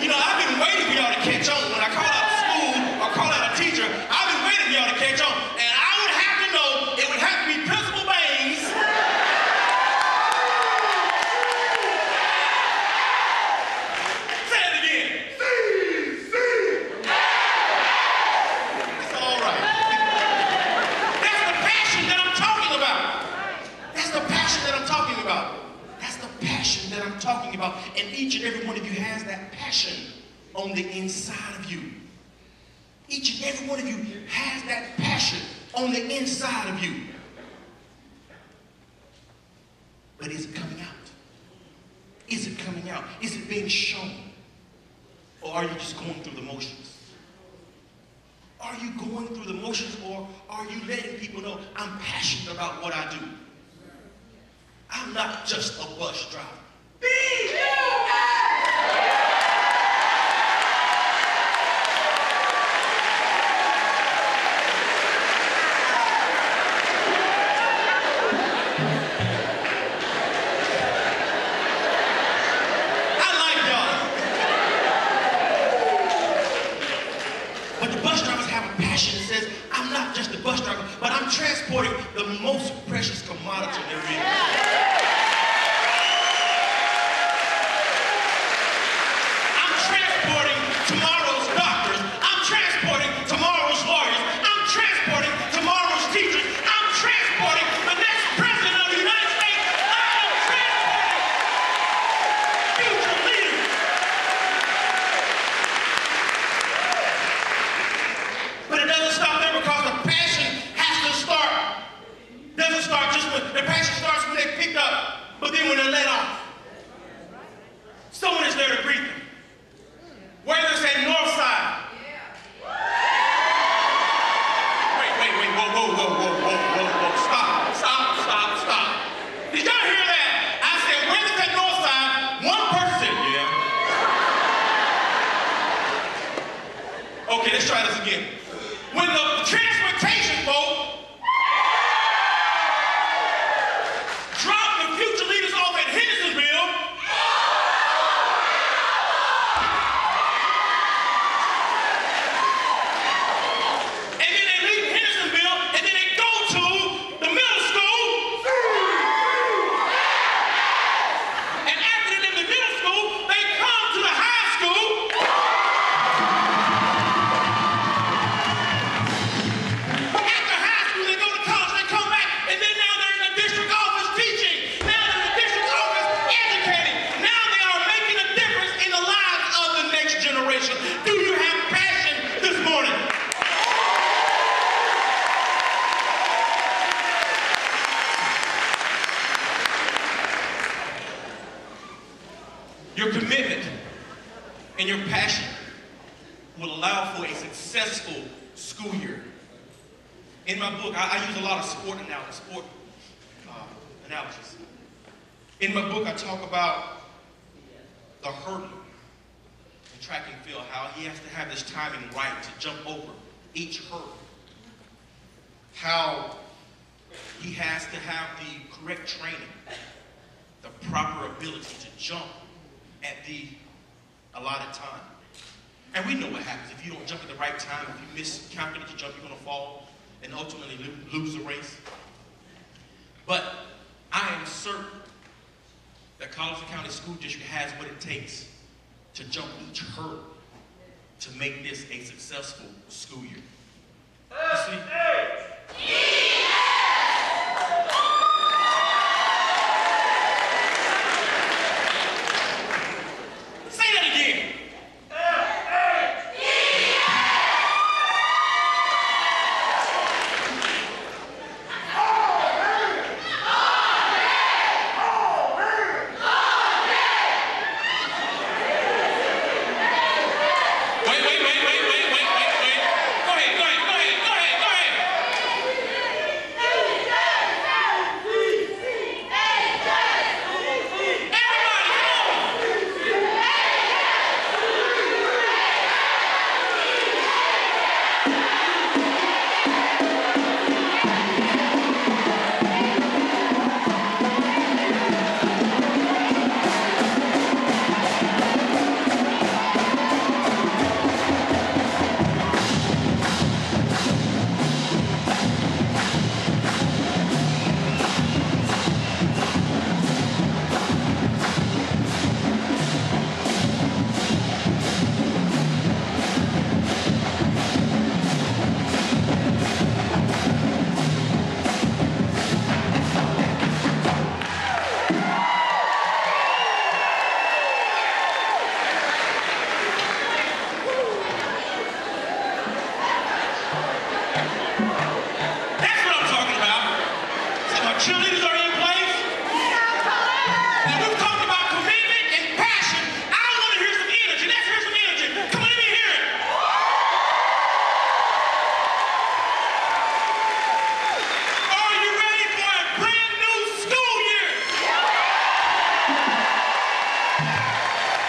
you know, I've been waiting for y'all to catch on. When I call out a school or call out a teacher, I've been waiting for y'all to catch on. And I would have to know, it would have to be Principal Baines. Say it again. It's all right. That's the passion that I'm talking about. That's the passion that I'm talking about. That's the passion that I'm talking about. And each and every one of you has that passion on the inside of you. Each and every one of you has that passion on the inside of you. But is it coming out? Is it coming out? Is it being shown? Or are you just going through the motions? Are you going through the motions, or are you letting people know I'm passionate about what I do? I'm not just a bus driver. But I'm transporting the most precious commodity there is. I'm transporting tomorrow's doctors. I'm transporting tomorrow's lawyers. I'm transporting tomorrow's teachers. I'm transporting the next president of the United States. I'm transporting future leaders. But it doesn't stop there, because the passion doesn't start just when the passion starts when they're picked up, but then when they're let off. Someone is there to greet them. Whether it's at Northside. Wait, whoa. Stop. Did y'all hear that? I said, whether it's at Northside, one person. Yeah. Okay, let's try this again. When the transportation folk your commitment and your passion will allow for a successful school year. In my book, I use a lot of sport analogies. In my book, I talk about the hurdle in track and field, how he has to have this timing right to jump over each hurdle. How he has to have the correct training, the proper ability to jump at the allotted time. And we know what happens. If you don't jump at the right time, if you miscalculate your jump, you're going to fall and ultimately lose the race. But I am certain that Colleton County School District has what it takes to jump each hurdle to make this a successful school year. You see? Say that again. Cheerleaders are in place. Now we've talked about commitment and passion. I want to hear some energy. Let's hear some energy. Come on, let me hear it. Are you ready for a brand new school year?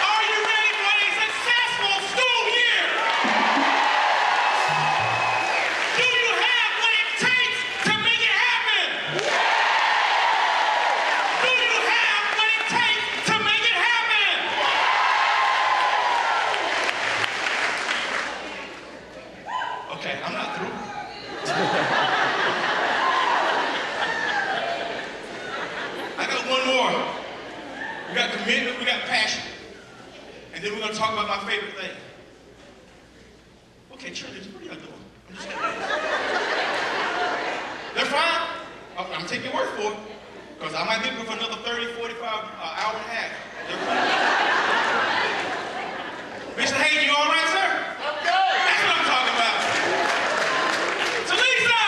Are you ready for a successful school year? Do you have what it takes to make it happen? Okay, I'm not through. I got one more. We got commitment, we got passion. And then we're going to talk about my favorite thing. Okay, cheerleaders, what are y'all doing? I'm just saying. They're fine. I'm going to take your word for it. Because I might be here for another 30, 45, hour and a half. Mr. Hayden, you all right, sir? I'm good. That's what I'm talking about. So, Lisa!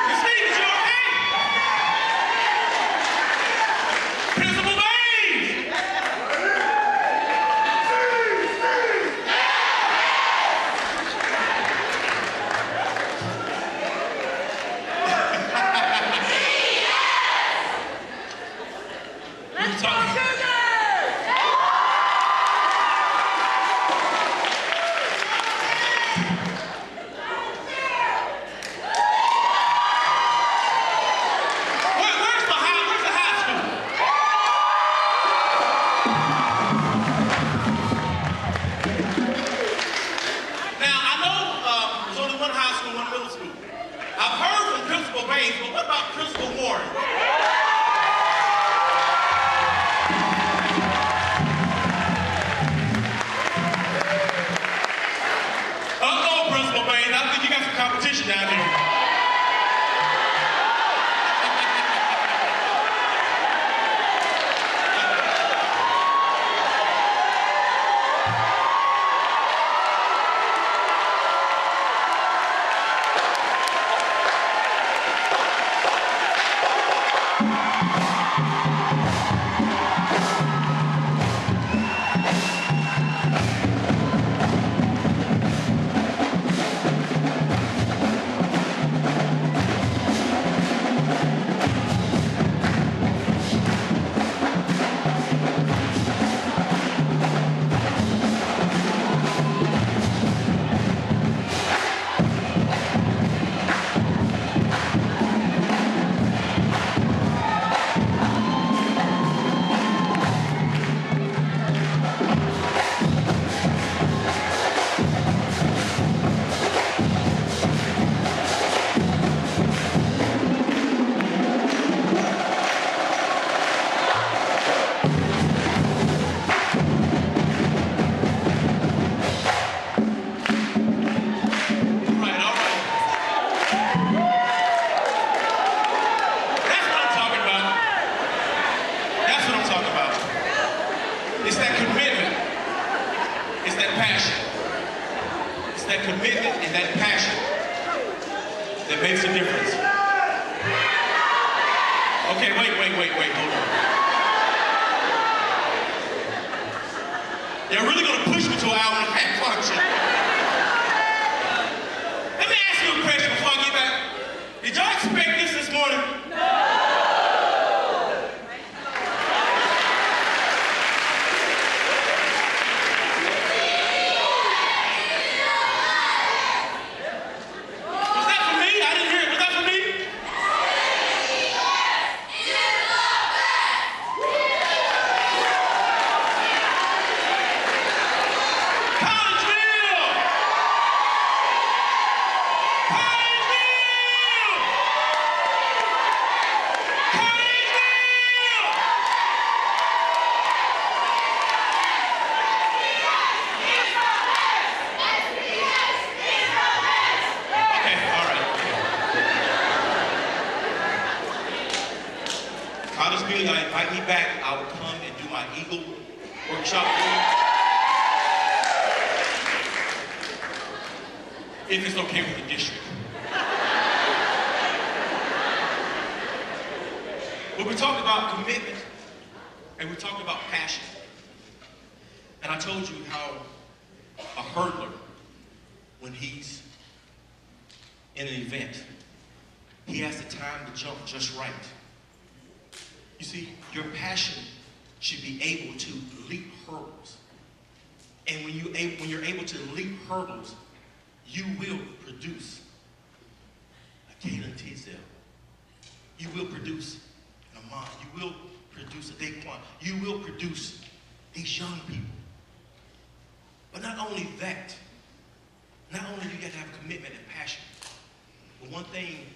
Miss Stevens, you all right? Principal Baines! Let's go, Cougars! It makes a difference. Okay, wait, hold on. They're really gonna push me to an hour and a half function. Let me ask you a question before I get back. Did y'all expect this morning? Invite me back, I will come and do my Eagle workshop for you. If it's okay with the district. But we talked about commitment and we talked about passion. And I told you how a hurdler, when he's in an event, he has the time to jump just right. You see, your passion should be able to leap hurdles. And when you're able to leap hurdles, you will produce a Colleton Tisdale. You will produce an Amon. You will produce a Daquan. You will produce these young people. But not only that, not only do you got to have commitment and passion, but one thing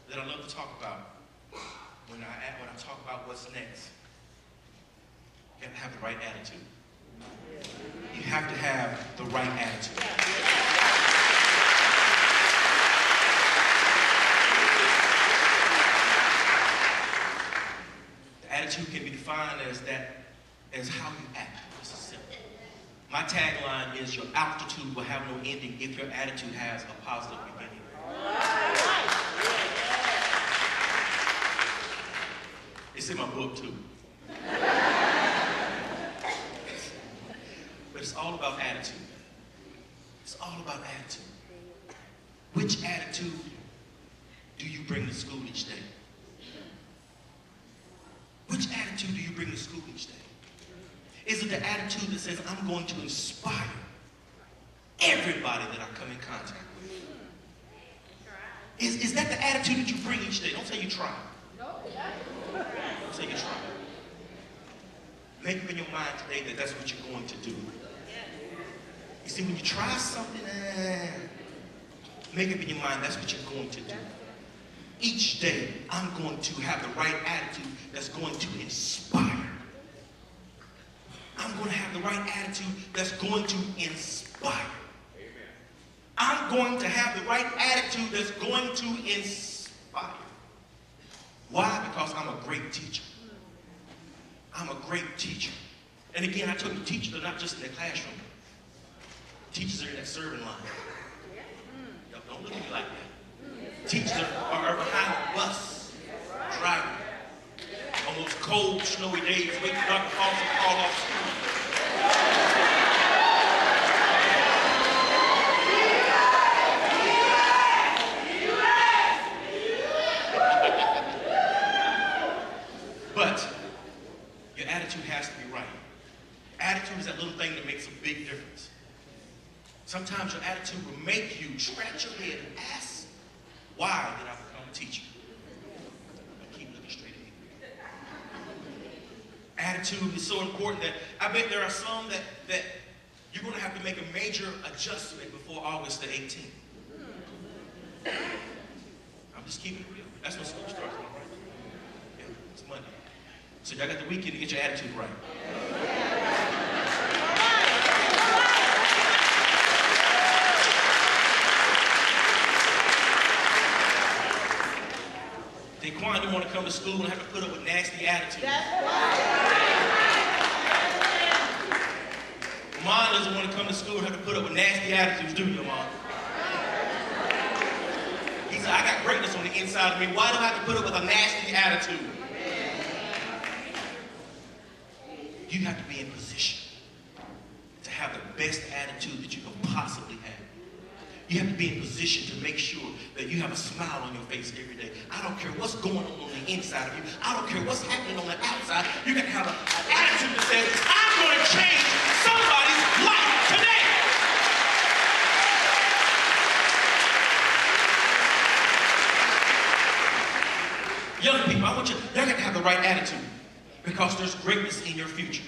that I love to talk about when I talk about what's next, you have to have the right attitude. You have to have the right attitude. The attitude can be defined as how you act. This is simple. My tagline is your altitude will have no ending if your attitude has a positive beginning. It's in my book too. But it's all about attitude. It's all about attitude. Which attitude do you bring to school each day? Which attitude do you bring to school each day? Is it the attitude that says, I'm going to inspire everybody that I come in contact with? Is that the attitude that you bring each day? Don't say you try. Don't say you try. Make up in your mind today that that's what you're going to do. You see, when you try something, make up in your mind that's what you're going to do. Each day, I'm going to have the right attitude that's going to inspire. I'm going to have the right attitude that's going to inspire. I'm going to have the right attitude that's going to inspire. Why? Because I'm a great teacher. I'm a great teacher. And again, I told you, teachers are not just in the classroom. Teachers are in that serving line. Y'all don't look at me like that. Teachers are behind the bus, driving on those cold, snowy days, waiting for Dr. Foster to call off school. But your attitude has to be right. Attitude is that little thing that makes a big difference. Sometimes your attitude will make you scratch your head and ask, why did I become a teacher? And keep looking straight ahead. Attitude is so important that I bet there are some that you're going to have to make a major adjustment before August the 18th. I'm just keeping it real. That's when school starts on, right? Yeah, it's Monday. So y'all got the weekend to get your attitude right. Daquan didn't want to come to school and have to put up with nasty attitudes. Mom doesn't want to come to school and have to put up with nasty attitudes, do you, Mom? He's an I got greatness on the inside of me. Why do I have to put up with a nasty attitude? You have to be in position to have the best attitude that you can possibly have. You have to be in position to make sure that you have a smile on your face every day. I don't care what's going on the inside of you. I don't care what's happening on the outside. You can have an attitude that says, I'm going to change somebody's life today. Young people, I want you, you're going to have the right attitude because there's greatness in your future.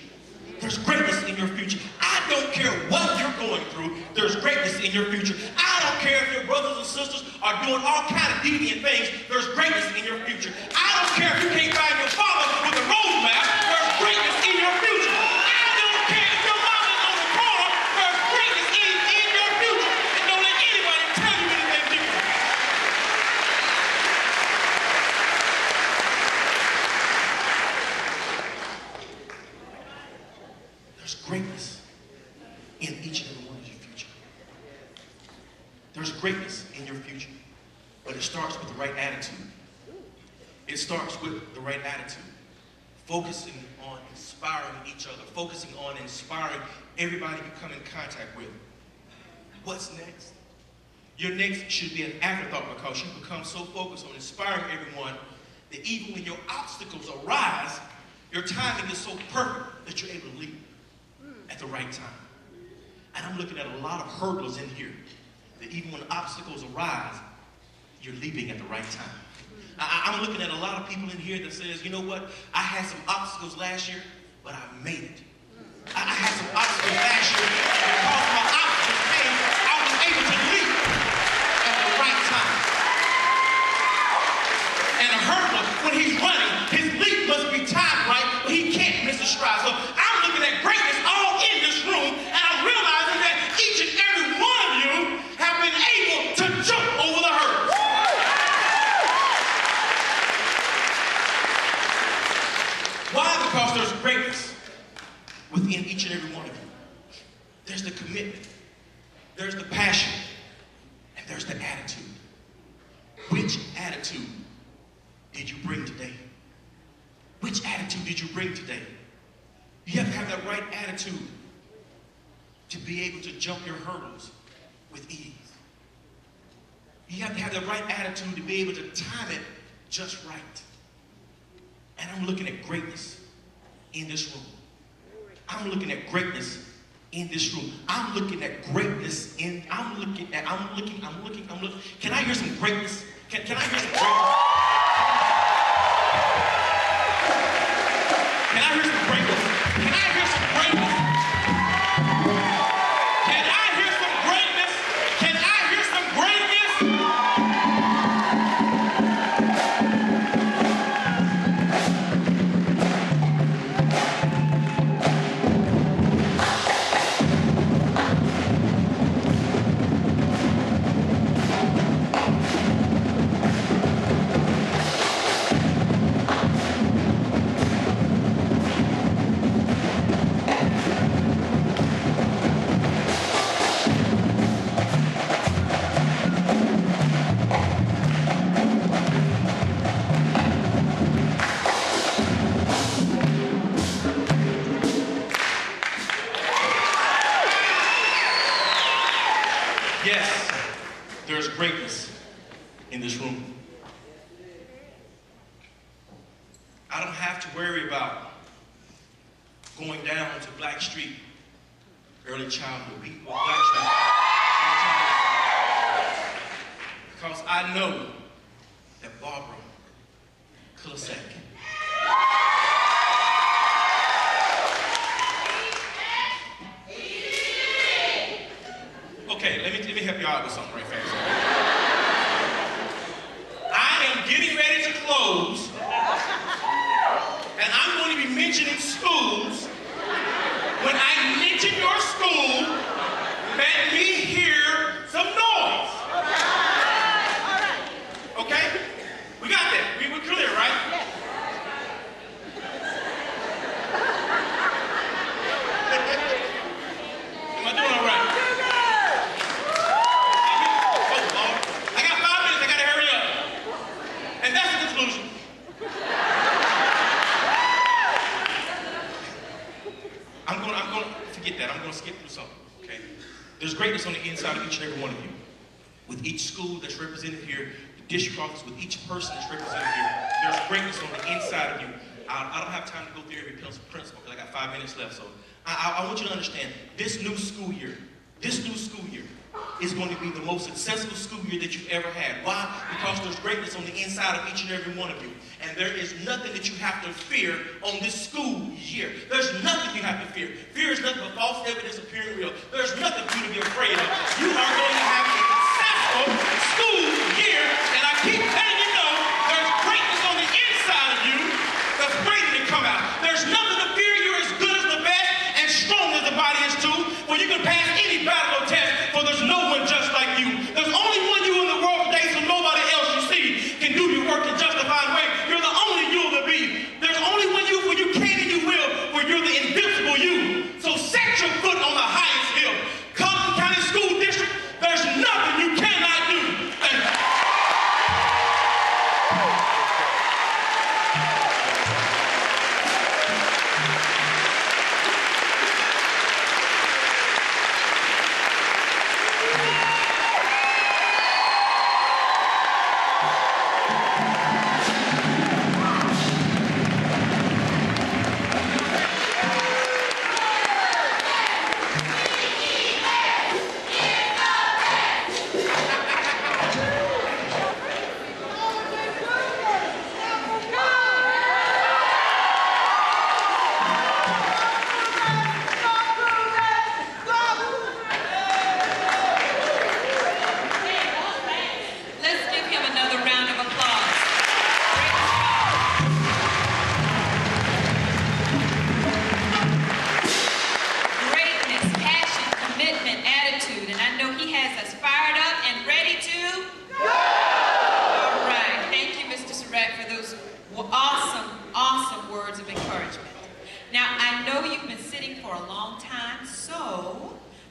There's greatness in your future. I don't care what you're going through. There's greatness in your future. I don't care if your brothers and sisters are doing all kind of deviant things. There's greatness in your future. I don't care if you can't find your father with a roadmap. There's greatness in your future. I don't care if your mama is on the corner. There's greatness in your future. And don't let anybody tell you anything different. There's greatness in each and every one of your future. There's greatness in your future, but it starts with the right attitude. It starts with the right attitude. Focusing on inspiring each other, focusing on inspiring everybody you come in contact with. What's next? Your next should be an afterthought because you become so focused on inspiring everyone that even when your obstacles arise, your timing is so perfect that you're able to leap at the right time. And I'm looking at a lot of hurdlers in here that even when obstacles arise, you're leaping at the right time. I'm looking at a lot of people in here that says, you know what, I had some obstacles last year, but I made it. I had some obstacles last year, and because my obstacles came, I was able to leap at the right time. And a hurdler, when he's running, his leap must be timed right, but he can't miss a stride. So I'm looking at greatness all in this room, and I'm realizing that each and every one of you have been able to jump over the hurdles. Why? Because there's greatness within each and every one of you. There's the commitment, there's the passion, and there's the attitude. Which attitude did you bring today? Which attitude did you bring today? You have to have that right attitude to be able to jump your hurdles with ease. You have to have the right attitude to be able to time it just right. And I'm looking at greatness in this room. I'm looking at greatness in this room. I'm looking at greatness in, I'm looking. Can I hear some greatness? Can I hear some greatness? Can I hear some greatness? Can I hear some greatness? Can I hear some greatness? Can I hear some greatness? Yes, there's greatness in this room. I don't have to worry about going down to Black Street, early childhood, beating with Black Street, because I know that Barbara Colleton. Okay, let me help you out with something right fast. I am getting ready to close, and I'm going to be mentioning schools. When I mention your school, let me hear some noise. All right. Okay? We got that. We're clear, right? forget that. I'm going to skip through something, okay? There's greatness on the inside of each and every one of you. With each school that's represented here, the district office, with each person that's represented here, there's greatness on the inside of you. I don't have time to go through every principle because I got 5 minutes left, so I want you to understand, this new school year is going to be the most successful school year that you've ever had. Why? Because there's greatness on the inside of each and every one of you. And there is nothing that you have to fear on this school year. There's nothing you have to fear. Fear is nothing but false evidence appearing real. There's nothing for you to be afraid of. You are going to have a successful school year, and I keep letting you know there's greatness on the inside of you that's waiting to come out. There's nothing to fear. You're as good as the best and strong as the body is too, where you can pass any battle or test, for there's no one just like you. There's only one you in the world today, so nobody else you see can do your work in justified way. You're the only you to be. There's only one you where you can and you will, where you're the invincible you. So set your foot on the highest hill. Colleton County School District, there's nothing you cannot do. Thank you.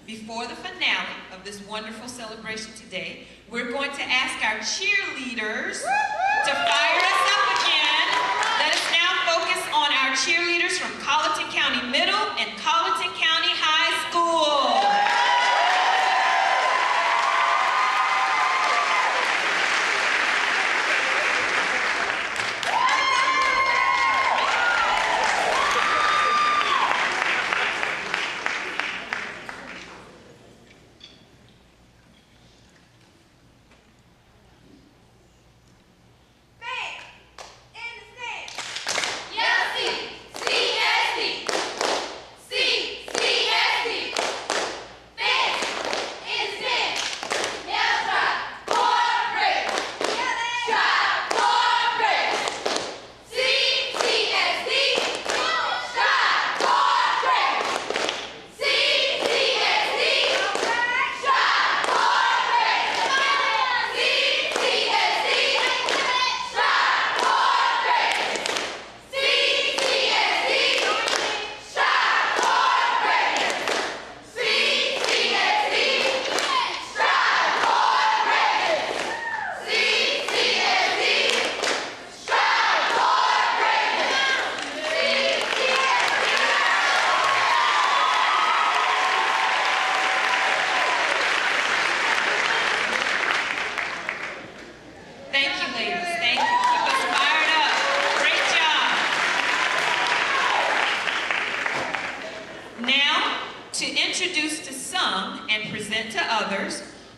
Before the finale of this wonderful celebration today, we're going to ask our cheerleaders to fire us up again. Let us now focus on our cheerleaders from Colleton County Middle and Colleton County High School.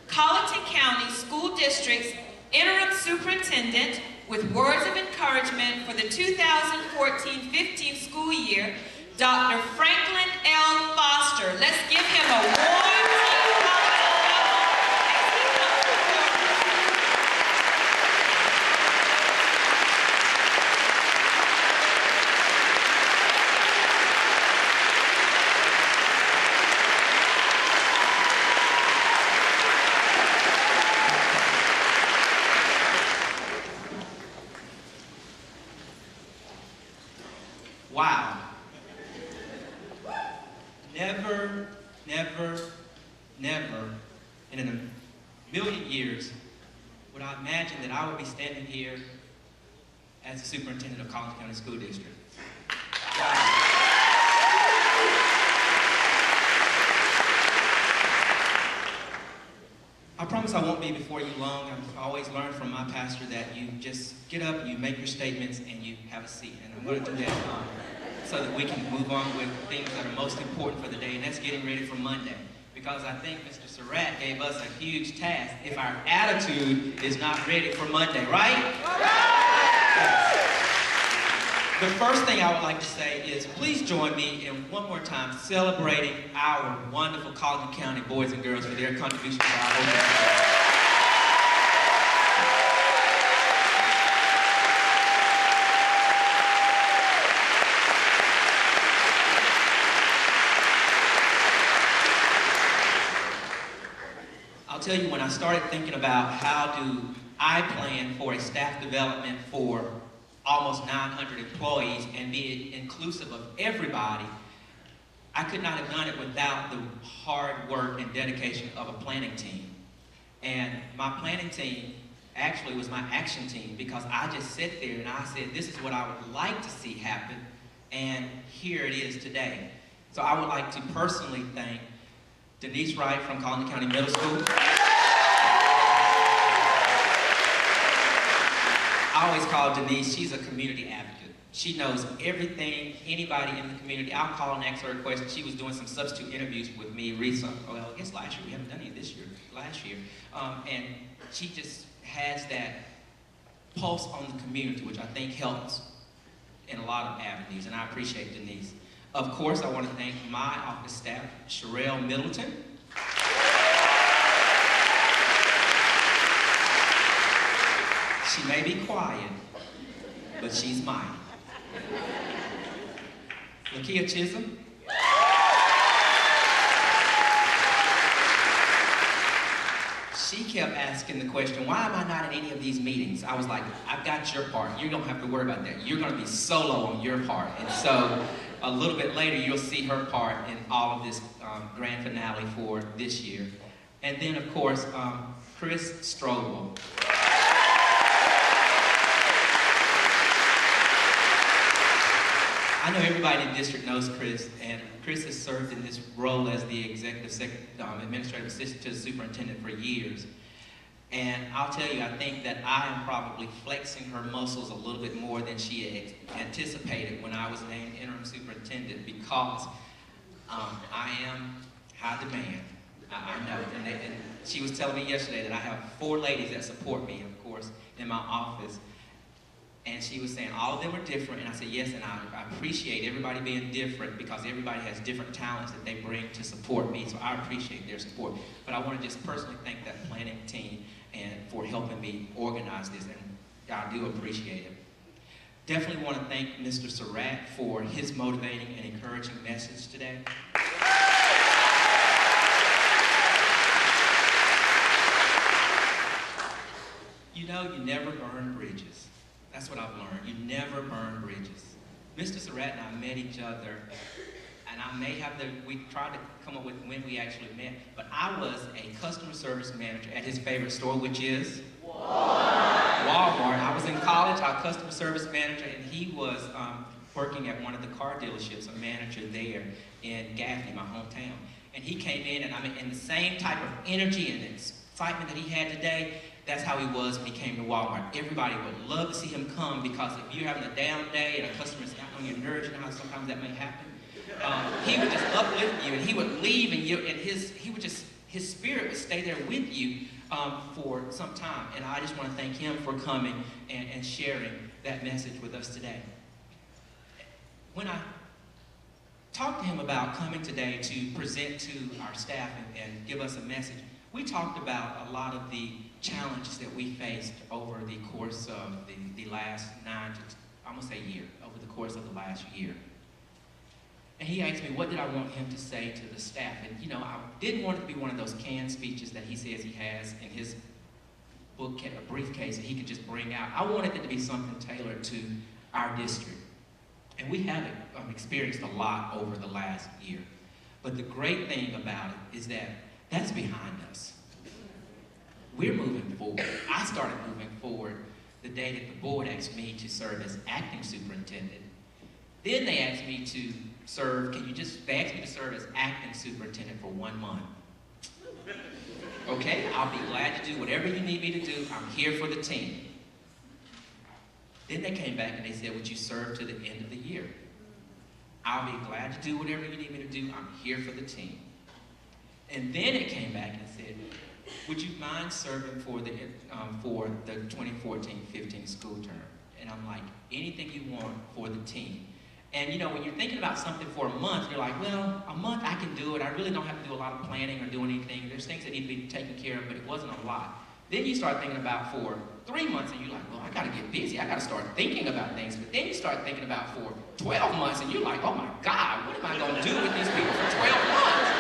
Colleton County School District's Interim Superintendent with words of encouragement for the 2014-15 school year, Dr. Franklin L. Foster. Let's give him a warm Wow. Never in a million years would I imagine that I would be standing here as the superintendent of Colleton County School District. Wow. promise I won't be before you long. I've always learned from my pastor that you just get up, you make your statements, and you have a seat. And I'm going to do that so that we can move on with things that are most important for the day, and that's getting ready for Monday. Because I think Mr. Surratt gave us a huge task if our attitude is not ready for Monday, right? Yes. The first thing I would like to say is please join me in one more time celebrating our wonderful Colleton County boys and girls for their contribution to our organization. I'll tell you, when I started thinking about how do I plan for a staff development for almost 900 employees and be inclusive of everybody, I could not have done it without the hard work and dedication of a planning team. And my planning team actually was my action team, because I just sat there and I said, this is what I would like to see happen, and here it is today. So I would like to personally thank Denise Wright from Colleton County Middle School. I always call Denise, she's a community advocate. She knows everything, anybody in the community. I'll call and ask her a question. She was doing some substitute interviews with me recently. Well, I guess last year. We haven't done any this year. Last year. And she just has that pulse on the community, which I think helps in a lot of avenues, and I appreciate Denise. Of course, I want to thank my office staff, Sherelle Middleton. She may be quiet, but she's mine. Lakia Chisholm. She kept asking the question, why am I not in any of these meetings? I was like, I've got your part. You don't have to worry about that. You're going to be solo on your part. And so a little bit later, you'll see her part in all of this grand finale for this year. And then, of course, Chris Strobel. I know everybody in the district knows Chris, and Chris has served in this role as the administrative assistant to the superintendent for years. And I'll tell you, I think that I am probably flexing her muscles a little bit more than she anticipated when I was named interim superintendent, because I am high demand. I know. And she was telling me yesterday that I have 4 ladies that support me, of course, in my office. And she was saying all of them are different, and I said yes, and I appreciate everybody being different, because everybody has different talents that they bring to support me, so I appreciate their support. But I want to just personally thank that planning team and for helping me organize this, and I do appreciate it. Definitely want to thank Mr. Surratt for his motivating and encouraging message today. You know, you never burn bridges. That's what I've learned. You never burn bridges. Mr. Surratt and I met each other, and I may have we tried to come up with when we actually met, but I was a customer service manager at his favorite store, which is? Walmart. I was in college, our customer service manager, and he was working at one of the car dealerships, a manager there in Gaffney, my hometown. And he came in, and I mean, in the same type of energy and excitement that he had today, that's how he was when he came to Walmart. Everybody would love to see him come, because if you're having a down day and a customer's not on your nerves, you know how sometimes that may happen. He would just uplift you, and he would leave, and his spirit would stay there with you for some time. And I just want to thank him for coming and sharing that message with us today. When I talked to him about coming today to present to our staff and give us a message, we talked about a lot of the challenges that we faced over the course of the last almost a year, over the course of the last year. And he asked me, what did I want him to say to the staff? And you know, I didn't want it to be one of those canned speeches that he says he has in his book, a briefcase that he could just bring out. I wanted it to be something tailored to our district. And we have experienced a lot over the last year. But the great thing about it is that that's behind us. We're moving forward. I started moving forward the day that the board asked me to serve as acting superintendent. Then they asked me to serve, they asked me to serve as acting superintendent for 1 month. Okay, I'll be glad to do whatever you need me to do. I'm here for the team. Then they came back and they said, would you serve to the end of the year? I'll be glad to do whatever you need me to do. I'm here for the team. And then it came back and said, would you mind serving for the 2014-15 school term? And I'm like, anything you want for the team. And you know, when you're thinking about something for a month, you're like, well, a month I can do it. I really don't have to do a lot of planning or do anything. There's things that need to be taken care of, but it wasn't a lot. Then you start thinking about for 3 months and you're like, well, I gotta get busy. I gotta start thinking about things. But then you start thinking about for 12 months and you're like, oh my God, what am I gonna do with these people for 12 months?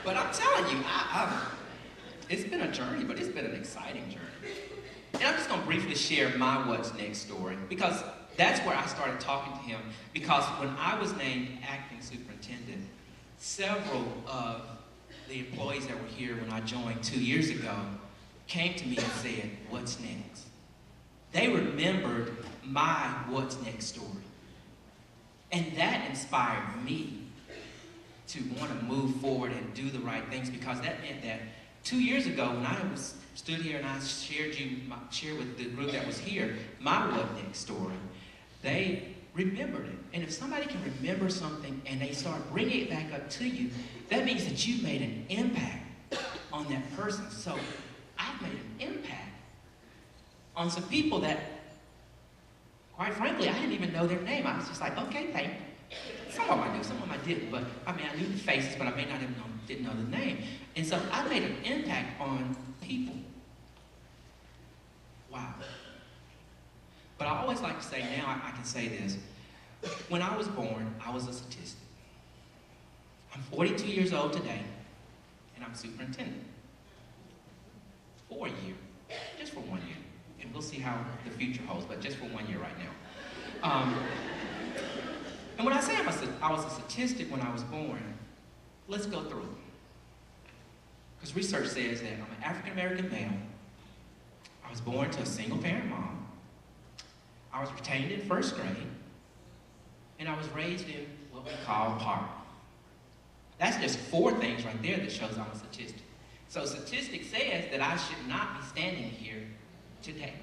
But I'm telling you, it's been a journey, but it's been an exciting journey. And I'm just gonna briefly share my what's next story, because that's where I started talking to him, because when I was named acting superintendent, several of the employees that were here when I joined 2 years ago came to me and said, what's next? They remembered my what's next story. And that inspired me to want to move forward and do the right things, because that meant that 2 years ago when I stood here and I shared with the group that was here my what next story, they remembered it. And if somebody can remember something and they start bringing it back up to you, that means that you made an impact on that person. So I've made an impact on some people that, quite frankly, I didn't even know their name. I was just like, okay, thank you. Some of them I knew, some of them I didn't. But I mean, I knew the faces, but I may not have didn't know the name. And so I made an impact on people. Wow. But I always like to say, now I can say this. When I was born, I was a statistic. I'm 42 years old today, and I'm superintendent. For a year, just for 1 year. And we'll see how the future holds, but just for 1 year right now. And when I say I was a statistic when I was born, let's go through it. Because research says that I'm an African-American male. I was born to a single-parent mom. I was retained in first grade. And I was raised in what we call poverty. That's just 4 things right there that shows I'm a statistic. So statistics says that I should not be standing here today.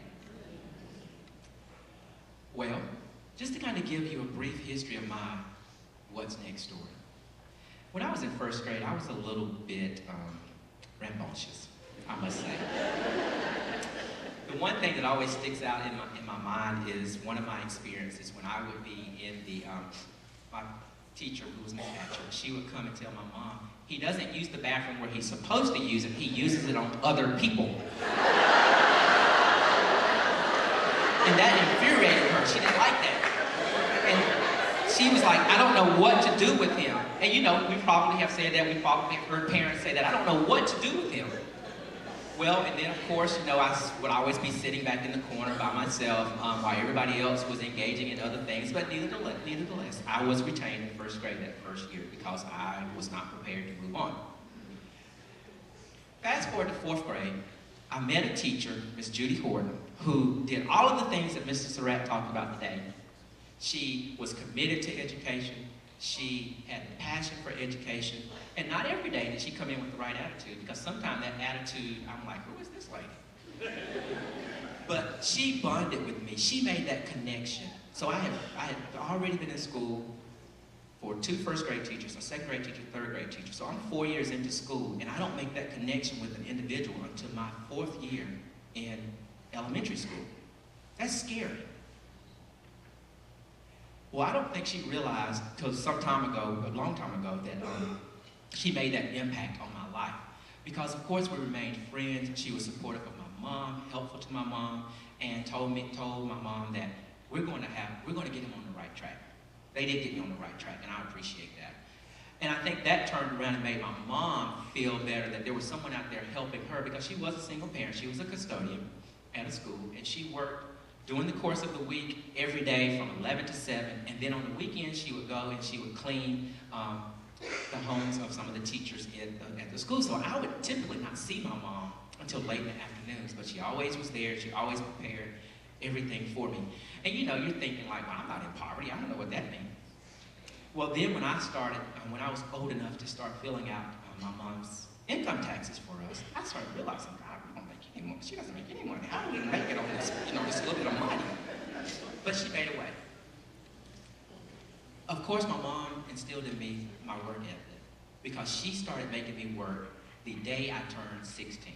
Well, just to kind of give you a brief history of my what's next story. When I was in first grade, I was a little bit rambunctious, I must say. The one thing that always sticks out in my mind is one of my experiences when I would be in my teacher, who was Miss Hatcher, she would come and tell my mom, he doesn't use the bathroom where he's supposed to use it, he uses it on other people. And that infuriated her. She didn't like that. And she was like, I don't know what to do with him. And you know, we probably have said that, we probably have heard parents say that, I don't know what to do with him. Well, and then of course, you know, I would always be sitting back in the corner by myself while everybody else was engaging in other things, but nevertheless, I was retained in first grade that first year because I was not prepared to move on. Fast forward to 4th grade, I met a teacher, Miss Judy Horton, who did all of the things that Mr. Surratt talked about today. She was committed to education. She had a passion for education. And not every day did she come in with the right attitude, because sometimes that attitude, I'm like, who is this lady? But she bonded with me. She made that connection. So I had already been in school for 2 first grade teachers, a 2nd grade teacher, 3rd grade teacher. So I'm 4 years into school, and I don't make that connection with an individual until my 4th year in elementary school. That's scary. Well, I don't think she realized until some time ago, a long time ago, that she made that impact on my life. Because of course we remained friends. She was supportive of my mom, helpful to my mom, and told my mom that we're going to get him on the right track. They did get me on the right track, and I appreciate that. And I think that turned around and made my mom feel better, that there was someone out there helping her, because she was a single parent. She was a custodian at a school, and she worked during the course of the week, every day from 11 to 7, and then on the weekends she would go and she would clean the homes of some of the teachers at the school. So I would typically not see my mom until late in the afternoons, but she always was there. She always prepared everything for me. And you know, you're thinking like, well, I'm not in poverty. I don't know what that means. Well, then when I started, when I was old enough to start filling out my mom's income taxes for us, I started realizing, God, we don't make any money. She doesn't make any money. How do we make it on this, this little bit of money? But she made a way. Of course, my mom instilled in me my work ethic because she started making me work the day I turned 16.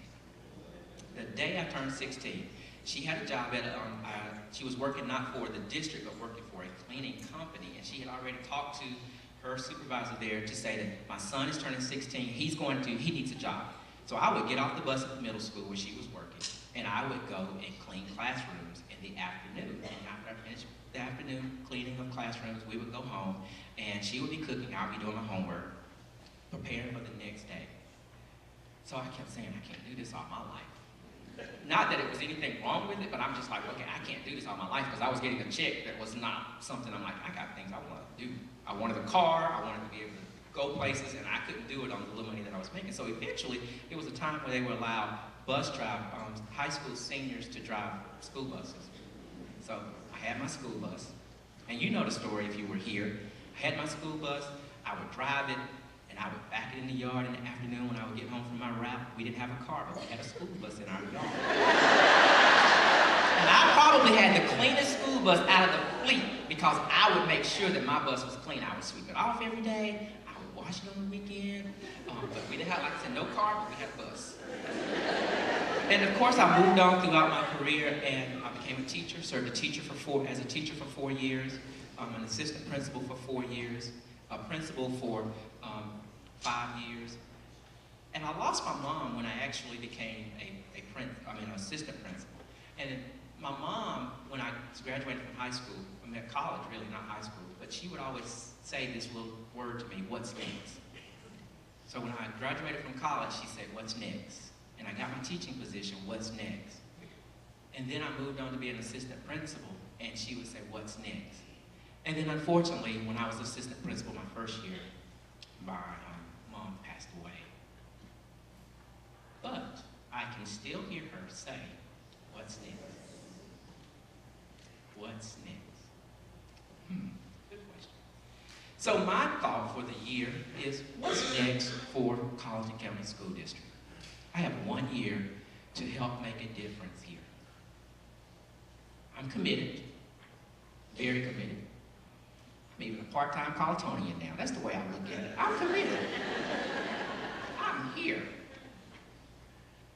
The day I turned 16, she had a job at, she was working not for the district, but working for a cleaning company, and she had already talked to her supervisor there to say that my son is turning 16, he needs a job. So I would get off the bus at the middle school where she was working, and I would go and clean classrooms in the afternoon. And after I finished the afternoon cleaning of classrooms, we would go home, and she would be cooking, I would be doing my homework, preparing for the next day. So I kept saying, I can't do this all my life. Not that it was anything wrong with it, but I'm just like, okay, I can't do this all my life because I was getting a check that was not something I'm like, I got things I want to do. I wanted a car, I wanted to be able to go places, and I couldn't do it on the little money that I was making. So eventually, it was a time where they would allow high school seniors to drive school buses. So I had my school bus, and you know the story if you were here. I had my school bus, I would drive it, and I would back it in the yard in the afternoon when I would get home from my route. We didn't have a car, but we had a school bus in our yard. And I probably had the cleanest school bus out of the fleet because I would make sure that my bus was clean. I would sweep it off every day. I would wash it on the weekend. But we didn't have, like I said, no car, but we had a bus. And of course, I moved on throughout my career, and I became a teacher, served as a teacher for 4 years, an assistant principal for 4 years, a principal for 5 years. And I lost my mom when I actually became an assistant principal. And my mom, when I graduated from high school, college really, not high school, but she would always say this little word to me, what's next? So when I graduated from college, she said, what's next? And I got my teaching position, what's next? And then I moved on to be an assistant principal, and she would say, what's next? And then unfortunately, when I was assistant principal my first year, my mom passed away. But I can still hear her say, what's next? What's next? Good question. So my thought for the year is, what's next for Colleton County School District? I have 1 year to help make a difference here. I'm committed, very committed. I'm even a part-time Colletonian now. That's the way I look at it. I'm committed. I'm here.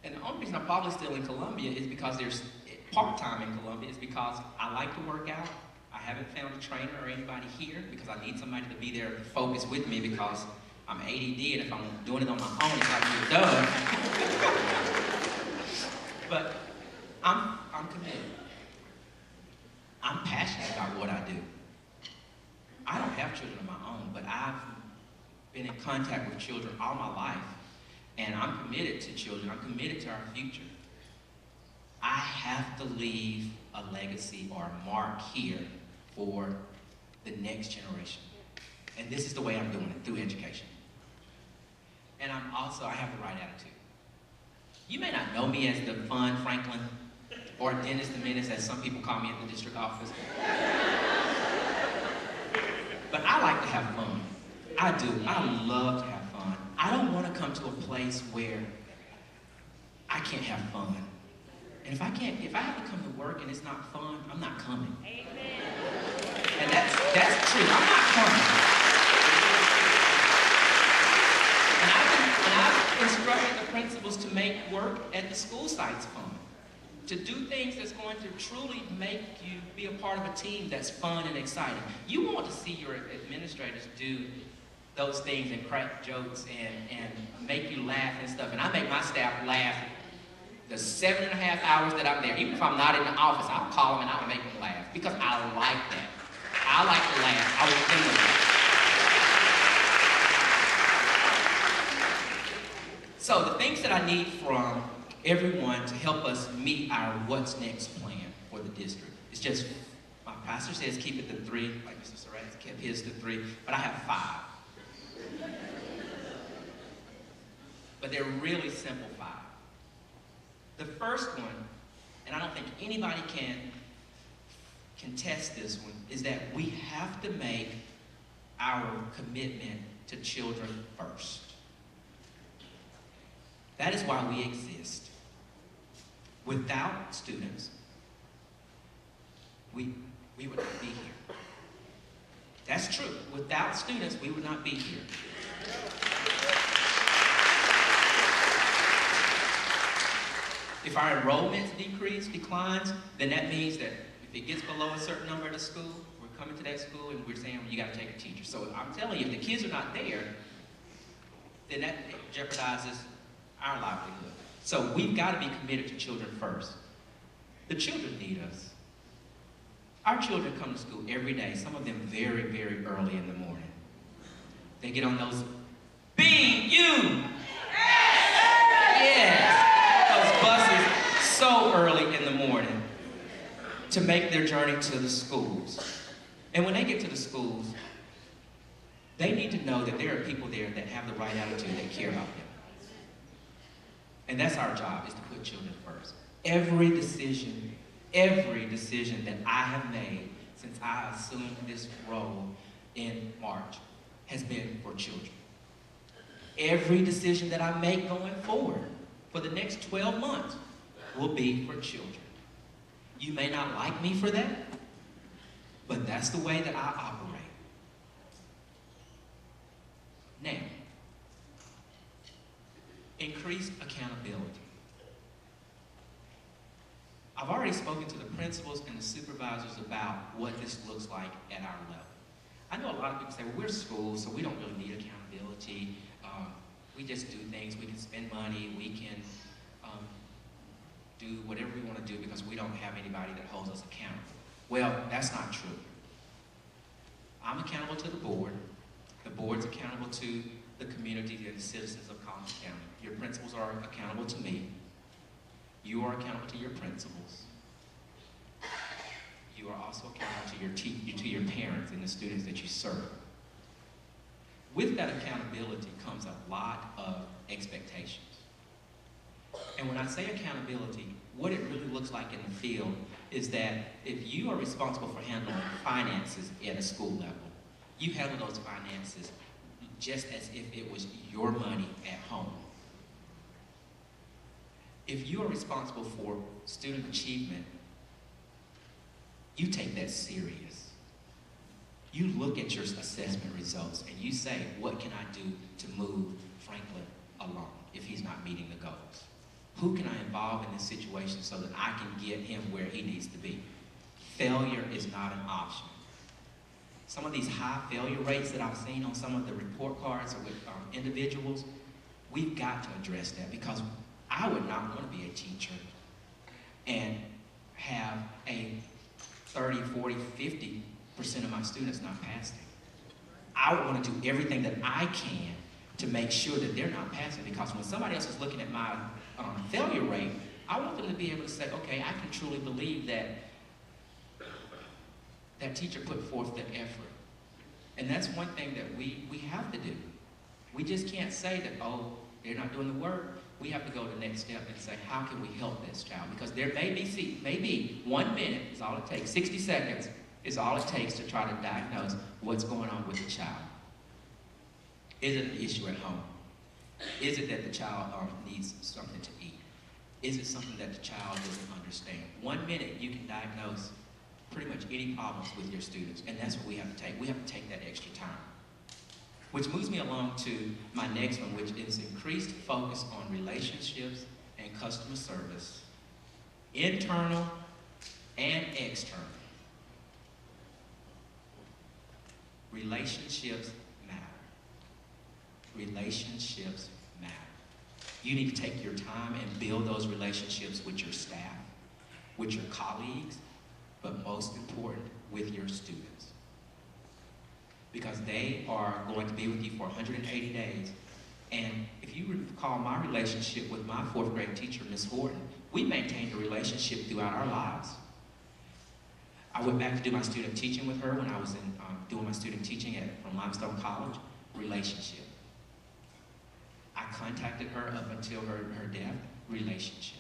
And the only reason I'm probably still in Columbia is because there's part-time in Columbia is because I like to work out. I haven't found a trainer or anybody here because I need somebody to be there to focus with me because I'm ADD, and if I'm doing it on my own, it's like you're done. But I'm committed. I'm passionate about what I do. I don't have children of my own, but I've been in contact with children all my life, and I'm committed to children. I'm committed to our future. I have to leave a legacy or a mark here for the next generation. And this is the way I'm doing it, through education. And I have the right attitude. You may not know me as the fun Franklin or Dennis the Menace, as some people call me at the district office. But I like to have fun. I do. I love to have fun. I don't want to come to a place where I can't have fun. And if I have to come to work and it's not fun, I'm not coming. Amen. And that's true. I'm not coming. And I've instructed the principals to make work at the school sites fun. To do things that's going to truly make you be a part of a team that's fun and exciting. You want to see your administrators do those things and crack jokes and make you laugh and stuff. And I make my staff laugh the 7.5 hours that I'm there. Even if I'm not in the office, I'll call them and I'll make them laugh because I like that. I like to laugh. I want them to laugh. So the things that I need from everyone to help us meet our what's next plan for the district. It's just, my pastor says keep it to 3, like Mr. Surratt kept his to 3, but I have 5. But they're really simple 5. The first one, and I don't think anybody can contest this one, is that we have to make our commitment to children first. That is why we exist. Without students, we would not be here. That's true. Without students, we would not be here. If our enrollment declines, then that means that if it gets below a certain number at a school, we're coming to that school and we're saying, well, you got to take a teacher. So I'm telling you, if the kids are not there, then that jeopardizes our livelihood. So we've got to be committed to children first. The children need us. Our children come to school every day, some of them very, very early in the morning. They get on those B-U. Yes, those buses so early in the morning to make their journey to the schools. And when they get to the schools, they need to know that there are people there that have the right attitude, that care about them. And that's our job, is to put children first. Every decision that I have made since I assumed this role in March has been for children. Every decision that I make going forward for the next 12 months will be for children. You may not like me for that, but that's the way that I operate. Now, increased accountability. I've already spoken to the principals and the supervisors about what this looks like at our level. I know a lot of people say, well, we're schools, so we don't really need accountability. We just do things. We can spend money. We can do whatever we want to do because we don't have anybody that holds us accountable. Well, that's not true. I'm accountable to the board. The board's accountable to the community and the citizens of Colleton County. Your principals are accountable to me. You are accountable to your principals. You are also accountable to your parents and the students that you serve. With that accountability comes a lot of expectations. And when I say accountability, what it really looks like in the field is that if you are responsible for handling finances at a school level, you handle those finances just as if it was your money at home. If you are responsible for student achievement, you take that serious. You look at your assessment results and you say, what can I do to move Franklin along if he's not meeting the goals? Who can I involve in this situation so that I can get him where he needs to be? Failure is not an option. Some of these high failure rates that I've seen on some of the report cards with individuals, we've got to address that, because I would not want to be a teacher and have a 30, 40, 50% of my students not passing. I would want to do everything that I can to make sure that they're not passing, because when somebody else is looking at my failure rate, I want them to be able to say, okay, I can truly believe that that teacher put forth the effort. And that's one thing that we have to do. We just can't say that, oh, they're not doing the work. We have to go to the next step and say, how can we help this child? Because there may be 1 minute is all it takes, 60 seconds is all it takes to try to diagnose what's going on with the child. Is it an issue at home? Is it that the child needs something to eat? Is it something that the child doesn't understand? 1 minute you can diagnose pretty much any problems with your students, and that's what we have to take. We have to take that extra time. Which moves me along to my next one, which is increased focus on relationships and customer service, internal and external. Relationships matter. Relationships matter. You need to take your time and build those relationships with your staff, with your colleagues, but most important, with your students. Because they are going to be with you for 180 days. And if you recall my relationship with my 4th grade teacher, Miss Horton, we maintained a relationship throughout our lives. I went back to do my student teaching with her when I was doing my student teaching from Limestone College. Relationship. I contacted her up until her death. Relationship.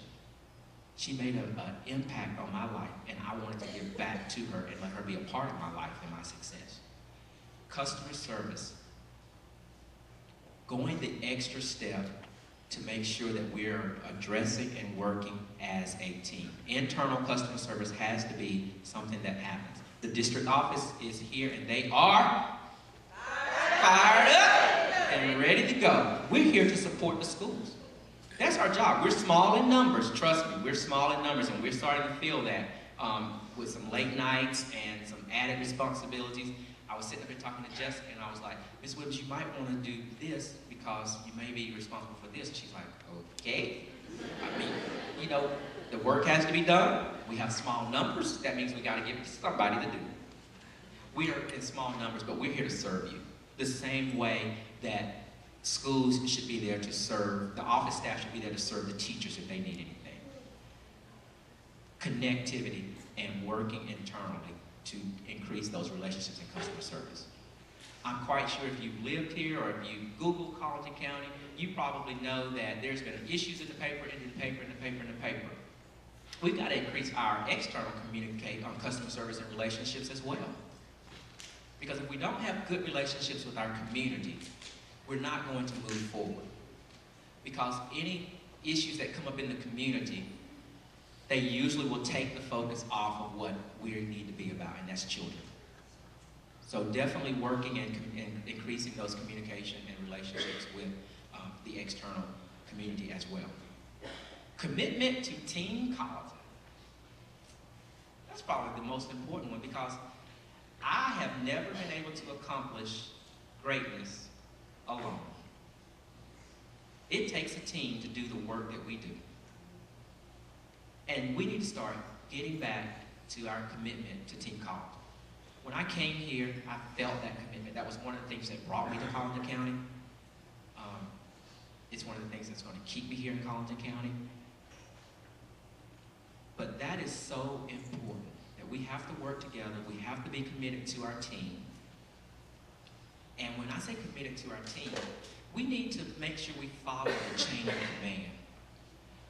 She made an impact on my life, and I wanted to give back to her and let her be a part of my life and my success. Customer service. Going the extra step to make sure that we're addressing and working as a team. Internal customer service has to be something that happens. The district office is here and they are fired up and ready to go. We're here to support the schools. That's our job. We're small in numbers, trust me. We're small in numbers, and we're starting to feel that with some late nights and some added responsibilities. I was sitting up here talking to Jessica, and I was like, Ms. Williams, you might want to do this because you may be responsible for this. And she's like, okay. I mean, you know, the work has to be done. We have small numbers. That means we got to give it to somebody to do. We are in small numbers, but we're here to serve you. The same way that schools should be there to serve, the office staff should be there to serve the teachers if they need anything. Connectivity and working internally to increase those relationships in customer service. I'm quite sure if you've lived here or if you Google Colleton County, you probably know that there's been issues in the paper, in the paper, in the paper, in the paper. We've got to increase our external communicate on customer service and relationships as well. Because if we don't have good relationships with our community, we're not going to move forward. Because any issues that come up in the community, they usually will take the focus off of what we need to be about, and that's children. So definitely working and increasing those communication and relationships with the external community as well. Commitment to Team Colleton. That's probably the most important one because I have never been able to accomplish greatness alone. It takes a team to do the work that we do. And we need to start getting back to our commitment to Team Colleton. When I came here, I felt that commitment. That was one of the things that brought me to Colleton County. It's one of the things that's going to keep me here in Colleton County. But that is so important, that we have to work together. We have to be committed to our team. And when I say committed to our team, we need to make sure we follow the chain of command.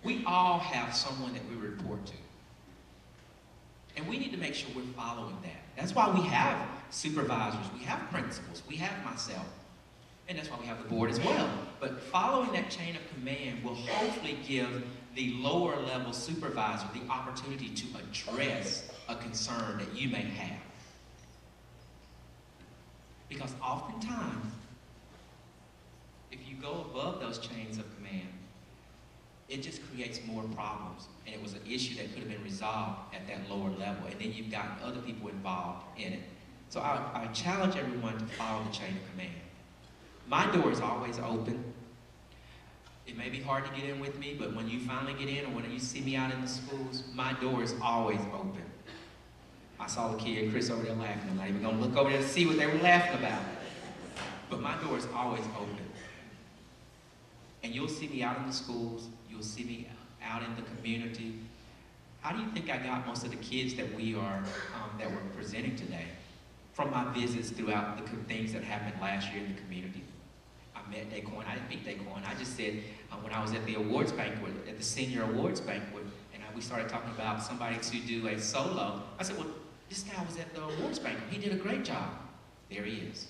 We all have someone that we report to. And we need to make sure we're following that. That's why we have supervisors, we have principals, we have myself. And that's why we have the board as well. But following that chain of command will hopefully give the lower level supervisor the opportunity to address a concern that you may have. Because oftentimes, if you go above those chains of command, it just creates more problems. And it was an issue that could have been resolved at that lower level. And then you've got other people involved in it. So I challenge everyone to follow the chain of command. My door is always open. It may be hard to get in with me, but when you finally get in or when you see me out in the schools, my door is always open. I saw the kid, Chris, over there laughing. I'm not even going to look over there to see what they were laughing about. But my door is always open. And you'll see me out in the schools. You'll see me out in the community. How do you think I got most of the kids that we're presenting today? From my visits throughout the things that happened last year in the community. I met Daquan. I didn't meet Daquan. I just said, when I was at the awards banquet, at the senior awards banquet, and we started talking about somebody to do a solo, I said, well, this guy was at the awards banquet. He did a great job. There he is.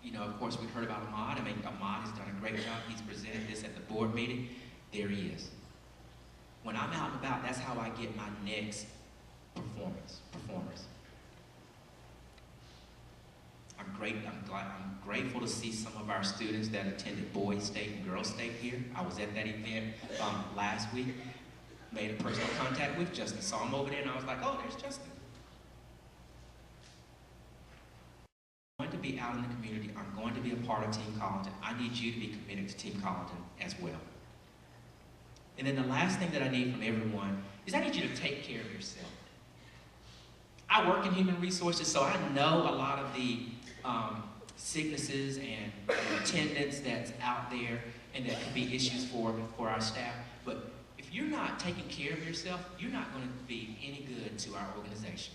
You know, of course, we've heard about Ahmad. I mean, Ahmad has done a great job. He's presented this at the board meeting. There he is. When I'm out and about, that's how I get my next performers. I'm grateful to see some of our students that attended Boys State and Girls State here. I was at that event last week. Made a personal contact with Justin. Saw him over there and I was like, oh, there's Justin. I'm going to be out in the community. I'm going to be a part of Team Colleton. I need you to be committed to Team Colleton as well. And then the last thing that I need from everyone is I need you to take care of yourself. I work in human resources, so I know a lot of the sicknesses and attendance that's out there and that can be issues for our staff. But if you're not taking care of yourself, you're not going to be any good to our organization.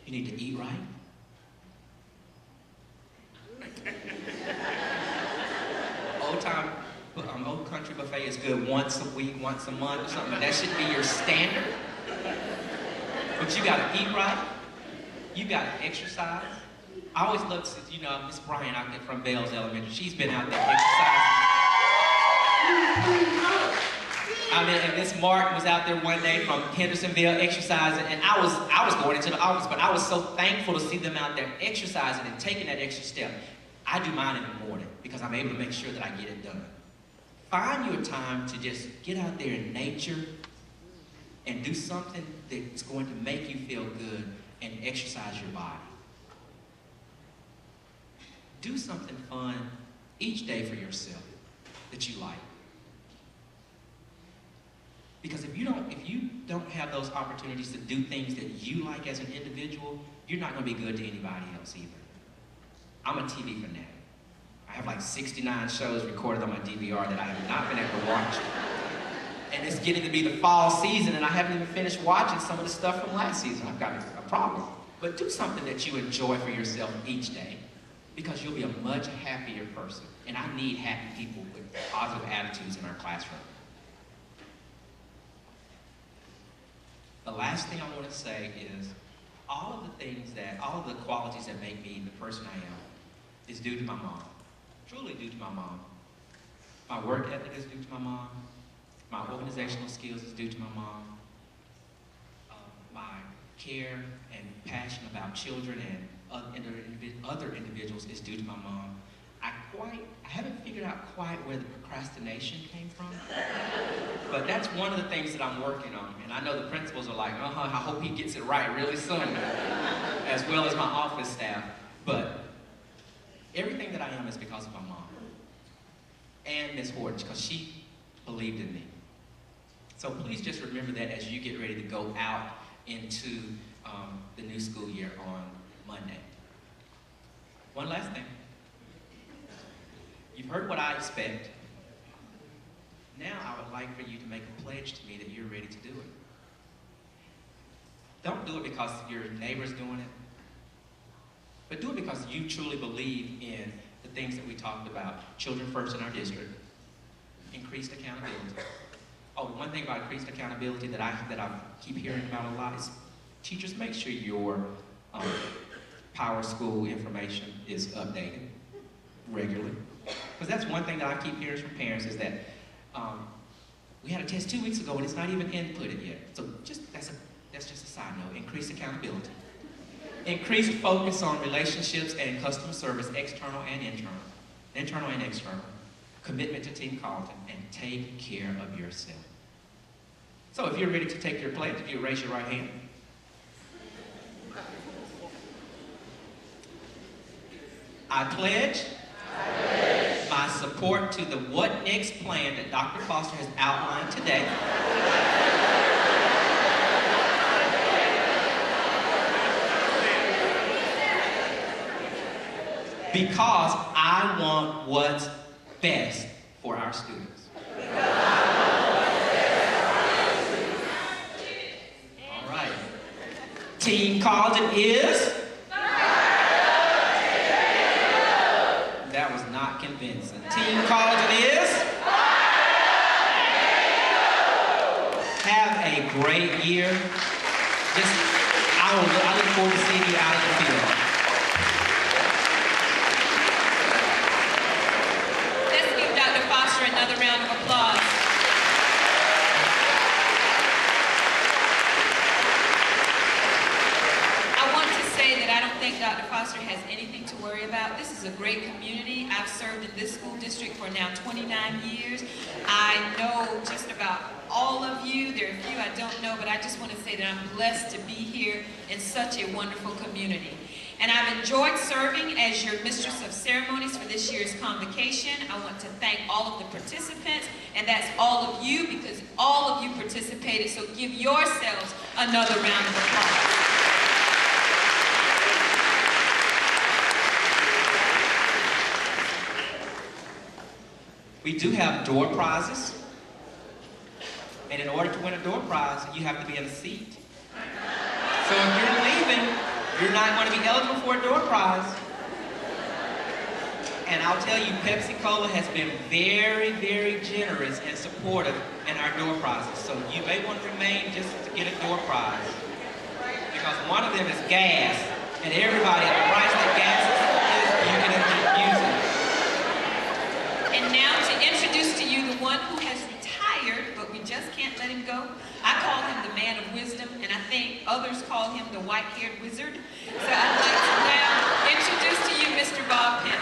You need to eat right. Old country buffet is good once a week, once a month or something, but that should be your standard. But you gotta eat right, you gotta exercise. I always love to see, you know, Miss Bryant out there from Bells Elementary. She's been out there exercising. I mean, and Miss Martin was out there one day from Hendersonville exercising, and I was going into the office, but I was so thankful to see them out there exercising and taking that extra step. I do mine in the morning because I'm able to make sure that I get it done. Find your time to just get out there in nature and do something that's going to make you feel good and exercise your body. Do something fun each day for yourself that you like. Because if you don't have those opportunities to do things that you like as an individual, you're not going to be good to anybody else either. I'm a TV fanatic. I have like 69 shows recorded on my DVR that I have not been able to watch. And it's getting to be the fall season, and I haven't even finished watching some of the stuff from last season. I've got a problem. But do something that you enjoy for yourself each day, because you'll be a much happier person. And I need happy people with positive attitudes in our classroom. The last thing I want to say is all of the qualities that make me the person I am is due to my mom. Truly due to my mom. My work ethic is due to my mom. My organizational skills is due to my mom. My care and passion about children and other individuals is due to my mom. I haven't figured out quite where the procrastination came from, but that's one of the things that I'm working on. And I know the principals are like, I hope he gets it right really soon, as well as my office staff. But everything that I am is because of my mom. And Ms. Horton, because she believed in me. So please just remember that as you get ready to go out into the new school year on Monday. One last thing. You've heard what I expect. Now I would like for you to make a pledge to me that you're ready to do it. Don't do it because your neighbor's doing it, but do it because you truly believe in the things that we talked about. Children first in our district, increased accountability. Oh, one thing about increased accountability that I keep hearing about a lot is teachers, make sure your Power School information is updated regularly. Because that's one thing that I keep hearing from parents is that we had a test 2 weeks ago and it's not even inputted yet. So that's just a side note. Increased accountability. Increased focus on relationships and customer service, external and internal and external. Commitment to Team Colleton, and take care of yourself. So if you're ready to take your pledge, if you raise your right hand. I pledge my support to the What Next plan that Dr. Foster has outlined today. Because I want what's best for our students. All right. Team Colleton is? That was not convincing. Team Colleton is? Have a great year. I look forward to seeing you out in the field. Let's give Dr. Foster another round of applause. I want to say that I don't think Dr. Foster has anything to worry about. This is a great community. I've served in this school district for now 29 years. I know just about all of you. There are a few I don't know, but I just want to say that I'm blessed to be here in such a wonderful community. And I've enjoyed serving as your Mistress of Ceremonies for this year's Convocation. I want to thank all of the participants, and that's all of you, because all of you participated, so give yourselves another round of applause. We do have door prizes. And in order to win a door prize, you have to be in a seat. So if you're leaving, you're not going to be eligible for a door prize. And I'll tell you, Pepsi-Cola has been very, very generous and supportive in our door prizes. So you may want to remain just to get a door prize. Because one of them is gas. And everybody, at the price that gas is And now to introduce to you the one who has retired, but we just can't let him go. I call him the man of wisdom, and I think others call him the white-haired wizard. So I'd like to now introduce to you Mr. Bob Penn.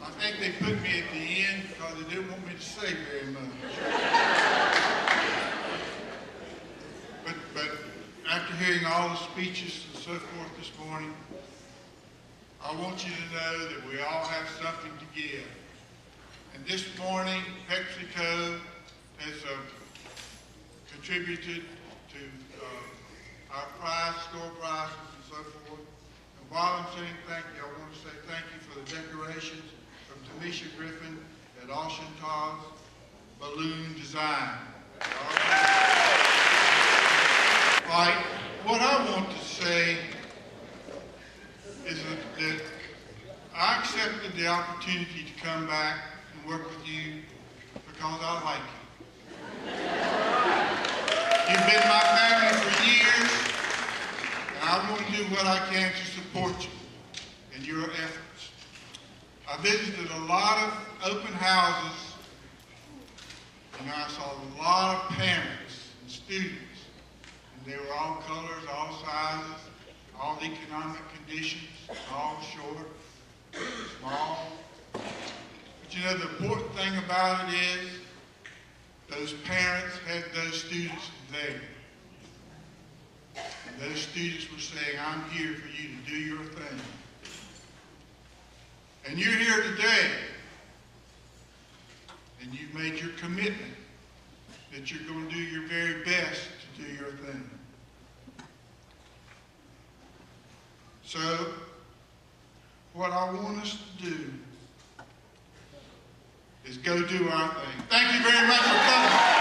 I think they put me at the end because they didn't want me to say very much. But after hearing all the speeches and so forth this morning, I want you to know that we all have something to give. And this morning, PepsiCo has contributed to our store prices and so forth. And while I'm saying thank you, I want to say thank you for the decorations from Tamisha Griffin at Oshentaw's Balloon Design. Right. What I want to say is that I accepted the opportunity to come back and work with you because I like you. You've been my family for years, and I want to do what I can to support you in your efforts. I visited a lot of open houses, and I saw a lot of parents and students, and they were all colors, all sizes, all economic conditions, all short, small. But you know, the important thing about it is those parents had those students there. And those students were saying, I'm here for you to do your thing. And you're here today, and you've made your commitment that you're going to do your very best to do your thing. So, what I want us to do is go do our thing. Thank you very much for coming.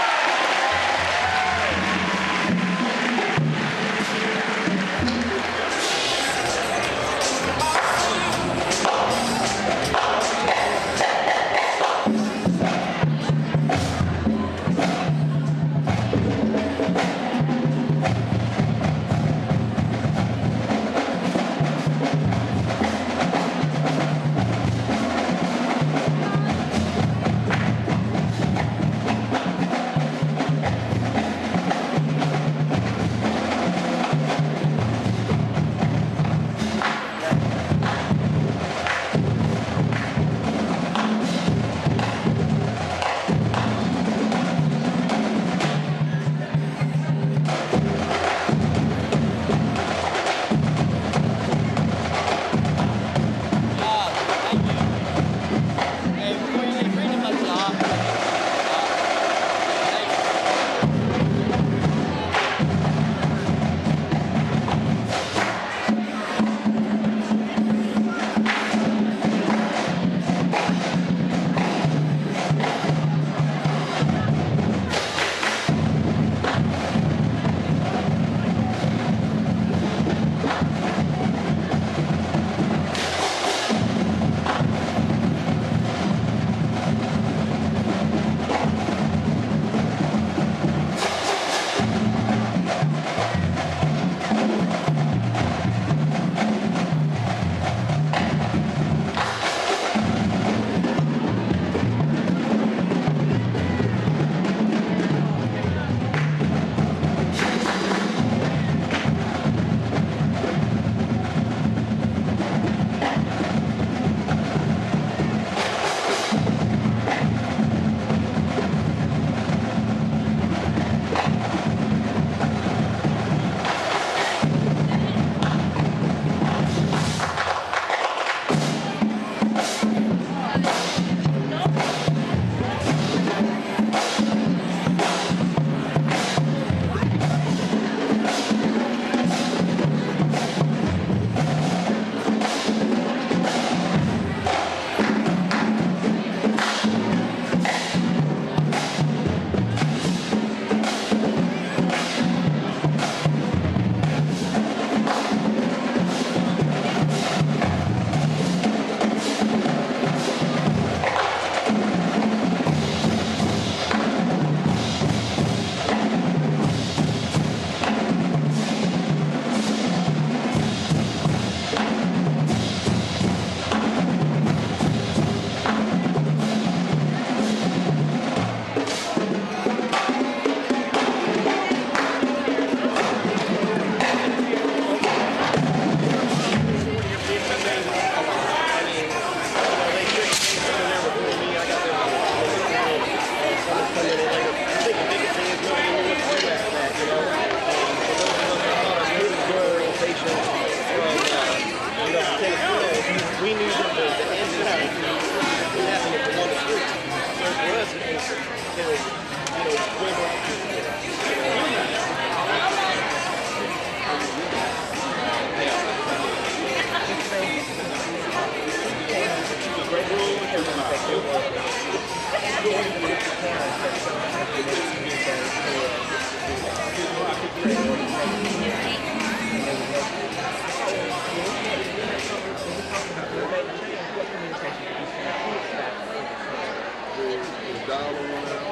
dial the one out.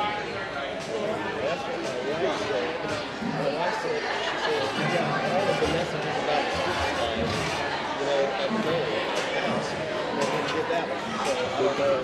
That's what my wife said. My wife said, she said, yeah, all of the messages about the supervisor, at the door, at the house, and I didn't get that one. So I don't know.